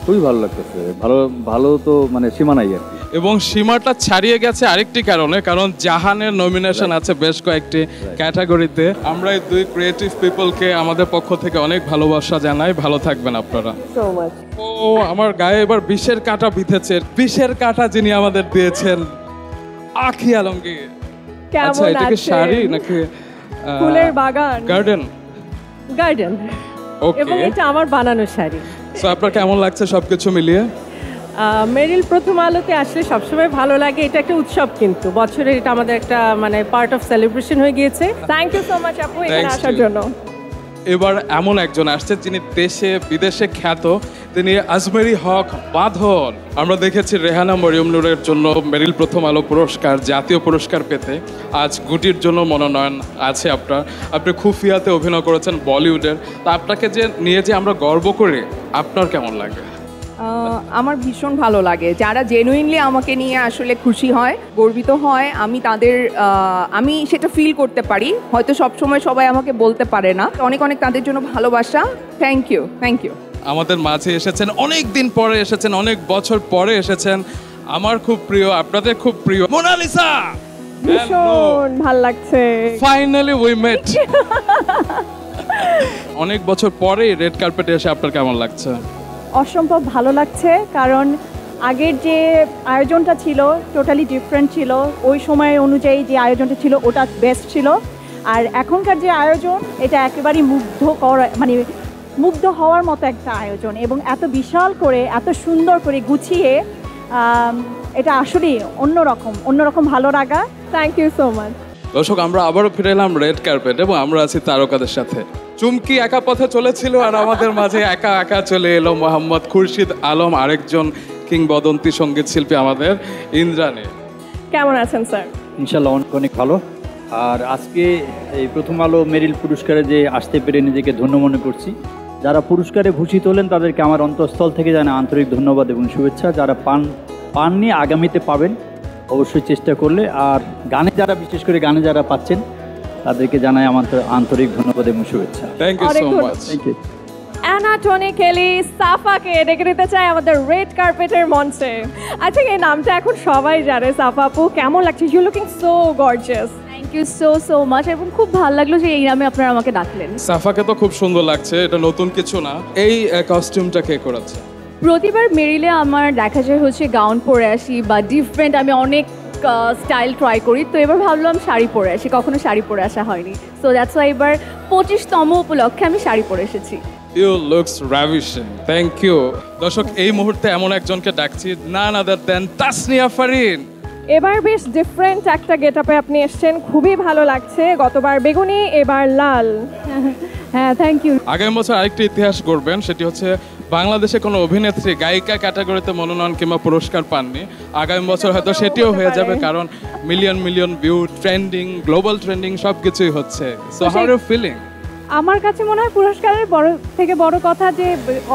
Speaker 15: খুবই ভালো লাগতেছে, ভালো ভালো তো মানে সীমা নাই আর কি।
Speaker 2: এবং সীমাটা ছাড়িয়ে গেছে আরেকটি কারণে, কারণ জাহানের নমিনেশন আছে বেশ কয়েকটি ক্যাটাগরিতে। আমরা এই দুই ক্রিয়েটিভ পিপলকে আমাদের পক্ষ থেকে অনেক ভালোবাসা জানাই। ভালো থাকবেন আপনারা।
Speaker 18: So much.
Speaker 2: ও আমার গায়ে এবার বিষের কাঁটা বিঁধেছে, বিষের কাঁটা যিনি আমাদের দিয়েছেন আখি আলমগীর। আচ্ছা, এটা কি শাড়ি নাকি
Speaker 18: ফুলের বাগান?
Speaker 2: গার্ডেন।
Speaker 18: গার্ডেন।
Speaker 2: ওকে।
Speaker 18: এবং এটা আমার বানানো শাড়ি।
Speaker 2: সো আপনার কেমন লাগছে সবকিছু মিলিয়ে?
Speaker 18: মেরিল প্রথম আলোতে আসলে সবসময় ভালো লাগে, এটা একটা উৎসব, কিন্তু বছরের এটা আমাদের একটা মানে পার্ট অফ সেলিব্রেশন হয়ে গিয়েছে।
Speaker 3: থ্যাংক ইউ সো মাচ আপু এখানে আসার জন্য।
Speaker 2: এবার এমন একজন আসছে যিনি দেশে বিদেশে খ্যাত, তিনি আজমেরি হক বাঁধন। আমরা দেখেছি রেহানা মরিয়ম নূরের জন্য মেরিল প্রথম আলো পুরস্কার, জাতীয় পুরস্কার পেতে। আজ গুটির জন্য মনোনয়ন আছে আপনার। আপনি খুফিয়াতে অভিনয় করেছেন বলিউডের। তা আপনাকে যে নিয়ে যে আমরা গর্ব করি, আপনার কেমন লাগে?
Speaker 19: আমার ভীষণ ভালো লাগে, যারা জেনুইনলি আমাকে নিয়ে আসলে খুশি হয়, গর্বিত হয়, আমি তাদের আমি সেটা ফিল করতে পারি। হয়তো সবসময় সবাই আমাকে বলতে পারে না, অনেক অনেক তাদের জন্য ভালোবাসা। Thank you, thank you.
Speaker 2: আমাদের মাঝে এসেছেন, অনেক দিন পরে এসেছেন, অনেক বছর পরে এসেছেন, আমার খুব প্রিয়, আপনাদের খুব প্রিয় মোনালিসা।
Speaker 3: ভীষণ ভালো লাগছে,
Speaker 2: ফাইনালি উই মেট। অনেক বছর পরে রেড কার্পেটে এসে আপনার কেমন লাগছে?
Speaker 4: অসম্ভব ভালো লাগছে, কারণ আগের যে আয়োজনটা ছিল টোটালি ডিফারেন্ট ছিল। ওই সময় অনুযায়ী যে আয়োজনটা ছিল ওটা বেস্ট ছিল, আর এখনকার যে আয়োজন এটা একেবারেই মুগ্ধ হওয়ার মতো একটা আয়োজন, এবং এত বিশাল করে এত সুন্দর করে গুছিয়ে
Speaker 14: এটা আসলেই অন্যরকম ভালো লাগা।
Speaker 3: Thank you so much.
Speaker 2: দর্শক, আমরা আবারও ফিরে এলাম রেড কার্পেট এবং আমরা আছি তারকাদের সাথে। চুমকি একা পথে চলেছিল আর আমাদের মাঝে একা একা চলে এলো মোহাম্মদ খুরশিদ আলম, আরেকজন কিংবদন্তি সঙ্গীত শিল্পী আমাদের ইন্দ্রাণী।
Speaker 3: কেমন আছেন স্যার?
Speaker 20: ইনশাল্লাহ অনেক ভালো। আর আজকে এই প্রথম আলো মেরিল পুরস্কারে যে আসতে পেরে নিজেকে ধন্য মনে করছি। যারা পুরস্কারে ভূষিত হলেন তাদেরকে আমার অন্তঃস্থল থেকে জানাই আন্তরিক ধন্যবাদ এবং শুভেচ্ছা। যারা পাননি আগামীতে পাবেন অবশ্যই চেষ্টা করলে। আর গানে যারা, বিশেষ করে গানে যারা পাচ্ছেন তাদেরকে জানাই আমার আন্তরিক ধন্যবাদ এবং শুভেচ্ছা।
Speaker 2: Thank you so much.
Speaker 20: Thank you.
Speaker 3: অ্যানাটনি কেলি সাফাকে ডেকে নিতে চাই আমাদের রেড কার্পেটের মঞ্চে। আচ্ছা, এই নামটা এখন সবাই জানে। সাফা আপু, কেমন লাগছে? You looking so gorgeous.
Speaker 13: Thank you so much, এবং খুব ভালো লাগলো যে এই নামে আপনারা আমাকে ডাকলেন।
Speaker 2: সাফাকে তো খুব সুন্দর লাগছে, এটা নতুন কিছু না। এই কস্টিউমটা কে করেছে?
Speaker 13: প্রতিবার মেরিলে আমার দেখা যায় হচ্ছে গাউন পরে আসি বা ডিফারেন্ট, আমি অনেক স্টাইল ট্রাই করি। তো এবার ভাবলাম শাড়ি পরে আসি, কখনো শাড়ি পরে আসা হয়নি। সো দ্যাটস ওয়াই এবার 25তম উপলক্ষে আমি শাড়ি পরে এসেছি।
Speaker 2: You looks ravishing. Thank you. দর্শক, এই মুহূর্তে এমন একজনকে ডাকছি, নান আদার দেন তাসনিয়া ফারিন।
Speaker 3: এবার বেশ ডিফারেন্ট একটা গেটআপে আপনি এসেছেন, খুবই ভালো লাগছে। গতবার বেগুনি, এবার লাল।
Speaker 13: হ্যাঁ, থ্যাংক ইউ।
Speaker 2: আগামী বছর আরেকটি ইতিহাস গড়বেন, সেটি হচ্ছে বাংলাদেশে কোনো অভিনেত্রী গায়িকা ক্যাটাগরিতে মনোনয়ন কিংবা পুরস্কার পাননি। আগামী বছর হয়তো সেটিও হয়ে যাবে, কারণ million view, trending, global trending সব কিছুই হচ্ছে। So how are you feeling?
Speaker 14: আমার কাছে মনে হয় পুরস্কারের বড় কথা যে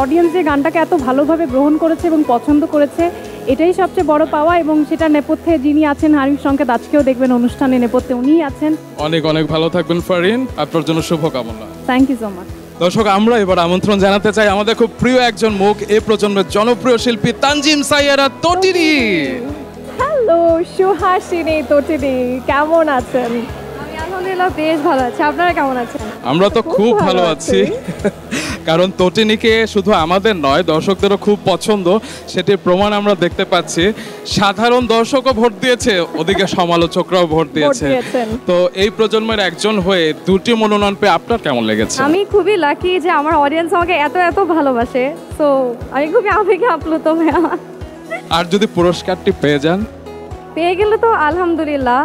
Speaker 14: অডিয়েন্স যে গানটাকে এত ভালোভাবে গ্রহণ করেছে এবং পছন্দ করেছে, এটাই সবচেয়ে বড় পাওয়া। এবং সেটা নেপথ্যে যিনি আছেন হারিফ সংকেত, আজকেও দেখবেন অনুষ্ঠানে নেপথ্যে উনিই আছেন।
Speaker 2: অনেক ভালো থাকবেন ফারিন, আপনার জন্য শুভকামনা।
Speaker 14: Thank you so much.
Speaker 2: দর্শক, আমরা এবার আমন্ত্রণ জানাতে চাই আমাদের খুব প্রিয় একজন মুখ, এই প্রজন্মের জনপ্রিয় শিল্পী তানজিম সাইয়ারা তটিনী।
Speaker 3: হ্যালো সুহাসিনী তটিনী, কেমন আছেন?
Speaker 4: আলহামদুলিল্লাহ বেশ ভালো আছি। আপনারা কেমন আছেন?
Speaker 2: আমরা তো খুব ভালো আছি, কারণ তটিনীকে শুধু আমাদের নয় দর্শকদেরও খুব পছন্দ, সেটির প্রমাণ আমরা দেখতে পাচ্ছি। সাধারণ দর্শকও ভোট দিয়েছে, ওদিকে সমালোচকরাও ভোট দিয়েছে। তো এই প্রজন্মের একজন হয়ে দুটি মনোনয়ন পেয়ে আপনার কেমন লেগেছে?
Speaker 4: আমি খুবই লাকি যে আমার অডিয়েন্স আমাকে এত ভালোবাসে। তো আমি খুবই আবেগে আপ্লুত।
Speaker 2: আর যদি পুরস্কারটি পেয়ে
Speaker 4: গেলে তো আলহামদুলিল্লাহ।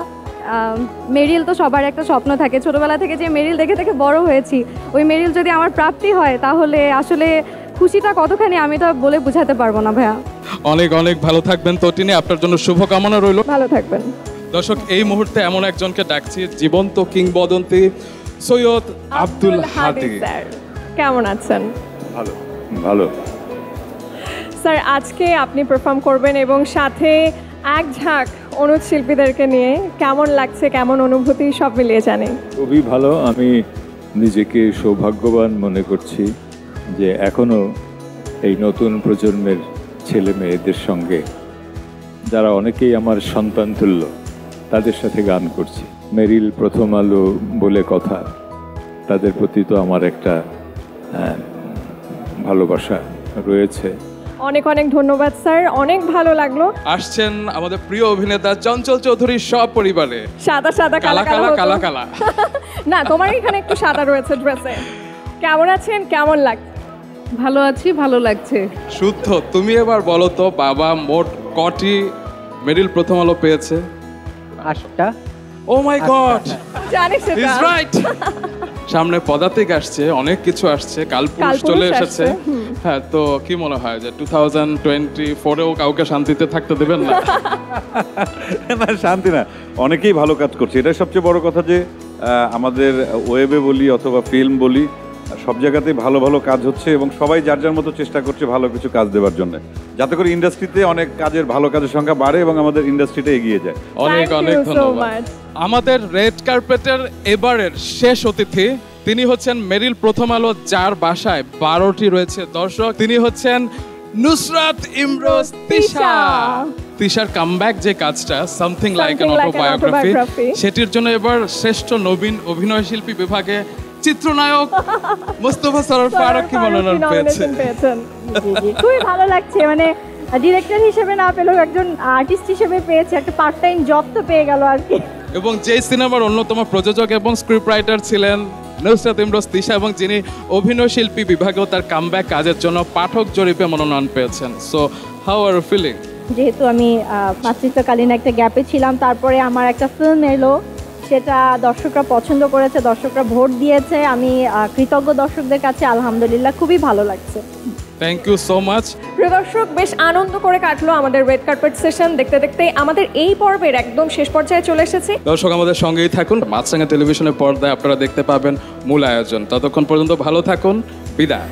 Speaker 4: মেরিল তো সবার একটা স্বপ্ন থাকে, ছোটবেলা থেকে যে মেরিল দেখে বড় হয়েছি, ওই মেরিল যদি আমার প্রাপ্তি হয় তাহলে আসলে খুশিটা কতখানি আমি তো বলে বোঝাতে পারবো না ভাইয়া।
Speaker 2: অনেক ভালো থাকবেন তটিনী, আপনার জন্য শুভকামনা রইল।
Speaker 3: ভালো থাকবেন।
Speaker 2: দর্শক, এই মুহূর্তে এমন একজনকে ডাকছি, জীবন্ত কিংবদন্তি সৈয়দ আব্দুল হাদী।
Speaker 3: স্যার কেমন আছেন?
Speaker 12: ভালো
Speaker 3: স্যার, আজকে আপনি পারফর্ম করবেন এবং সাথে এক ঝাঁক অনুজ শিল্পীদেরকে নিয়ে, কেমন লাগছে, কেমন অনুভূতি, সব মিলিয়ে জানি।
Speaker 21: খুবই ভালো। আমি নিজেকে সৌভাগ্যবান মনে করছি যে এখনো এই নতুন প্রজন্মের ছেলে মেয়েদের সঙ্গে, যারা অনেকেই আমার সন্তান তুল্য, তাদের সাথে গান করছি। মেরিল, প্রথম আলো বলে কথা, তাদের প্রতি তো আমার একটা ভালোবাসা রয়েছে।
Speaker 3: অনেক ধন্যবাদ স্যার, অনেক ভালো লাগলো।
Speaker 2: আসছেন আমাদের প্রিয় অভিনেতা চঞ্চল চৌধুরী সব পরিবারে।
Speaker 3: সাদা কালা না, তোমার এখানে একটু সাদা রয়েছে ড্রেসে। কেমন আছেন, কেমন লাগছে?
Speaker 22: ভালো আছি, ভালো লাগছে।
Speaker 2: শুদ্ধ, তুমি এবার বলো তো, বাবা মোট কটি মেরিল প্রথম আলো পেয়েছে?
Speaker 10: 8টা।
Speaker 2: ও মাই গড,
Speaker 3: জানিস সেটা?
Speaker 2: Is right. সামনে পদাতিক আসছে, অনেক কিছু আসছে, কালপুরুষ চলে এসেছে। হ্যাঁ, তো কি মনে হয় যে 2024-এও কাউকে শান্তিতে থাকতে দেবেন না?
Speaker 12: না, শান্তি না, অনেকেই ভালো কাজ করছে। এটা সবচেয়ে বড় কথা যে আমাদের ওয়েবে বলি অথবা ফিল্ম বলি, সব জায়গাতেই ভালো কাজ হচ্ছে এবং সবাই যার মতো চেষ্টা করছে ভালো কিছু কাজ দেওয়ার জন্য, যাতে করে ইন্ডাস্ট্রিতে অনেক ভালো কাজের সংখ্যা বাড়ে এবং আমাদের ইন্ডাস্ট্রিটা এগিয়ে যায়।
Speaker 2: অনেক ধন্যবাদ। আমাদের রেড কার্পেটের এবারের শেষ অতিথি, তিনি হচ্ছেন মেরিল প্রথম আলো, যার বাসায় 12টি রয়েছে দর্শক। তিনি হচ্ছেন নুসরাত ইমরোজ তিশা। তিশার কামব্যাক যে কাজটা, সামথিং লাইক অ্যান অটোবায়োগ্রাফি, সেটির জন্য এবার শ্রেষ্ঠ নবীন অভিনয় শিল্পী বিভাগে চিত্রনায়ক মোস্তফা সরোয়ার ফারুকী মনোনয়ন পেয়েছেন।
Speaker 14: খুবই ভালো লাগছে, মানে ডিরেক্টর হিসেবে না পেলেও একজন আর্টিস্ট হিসেবে পেয়েছে, একটা পার্ট টাইম জব তো পেয়ে গেল আর কি।
Speaker 2: এবং যেই সিনেমার অন্যতম প্রযোজক এবং স্ক্রিপ্ট রাইটার ছিলেন নুসরাত ইমরোজ তিশা, এবং যিনি অভিনয় শিল্পী বিভাগেও তার কামব্যাক কাজের জন্য পাঠক জরিপে মনোনয়ন পেয়েছেন। So how are you feeling?
Speaker 1: যেহেতু আমি মাতৃত্বকালীন একটা গ্যাপে ছিলাম, তারপরে আমার একটা ফিল্ম এলো, সেটা দর্শকরা পছন্দ করেছে, দর্শকরা ভোট দিয়েছে। আমি কৃতজ্ঞ দর্শকদের কাছে, আলহামদুলিল্লাহ খুবই ভালো লাগছে।
Speaker 2: Thank you so much.
Speaker 3: প্রিয় দর্শক, বেশ আনন্দ করে কাটলো আমাদের রেড কার্পেট সেশন। দেখতে দেখতে আমাদের এই পর্বের একদম শেষ পর্যায়ে চলে এসেছি।
Speaker 2: দর্শক আমাদের সঙ্গেই থাকুন, মাছরাঙা টেলিভিশনের পর্দায় আপনারা দেখতে পাবেন মূল আয়োজন। ততক্ষণ পর্যন্ত ভালো থাকুন, বিদায়।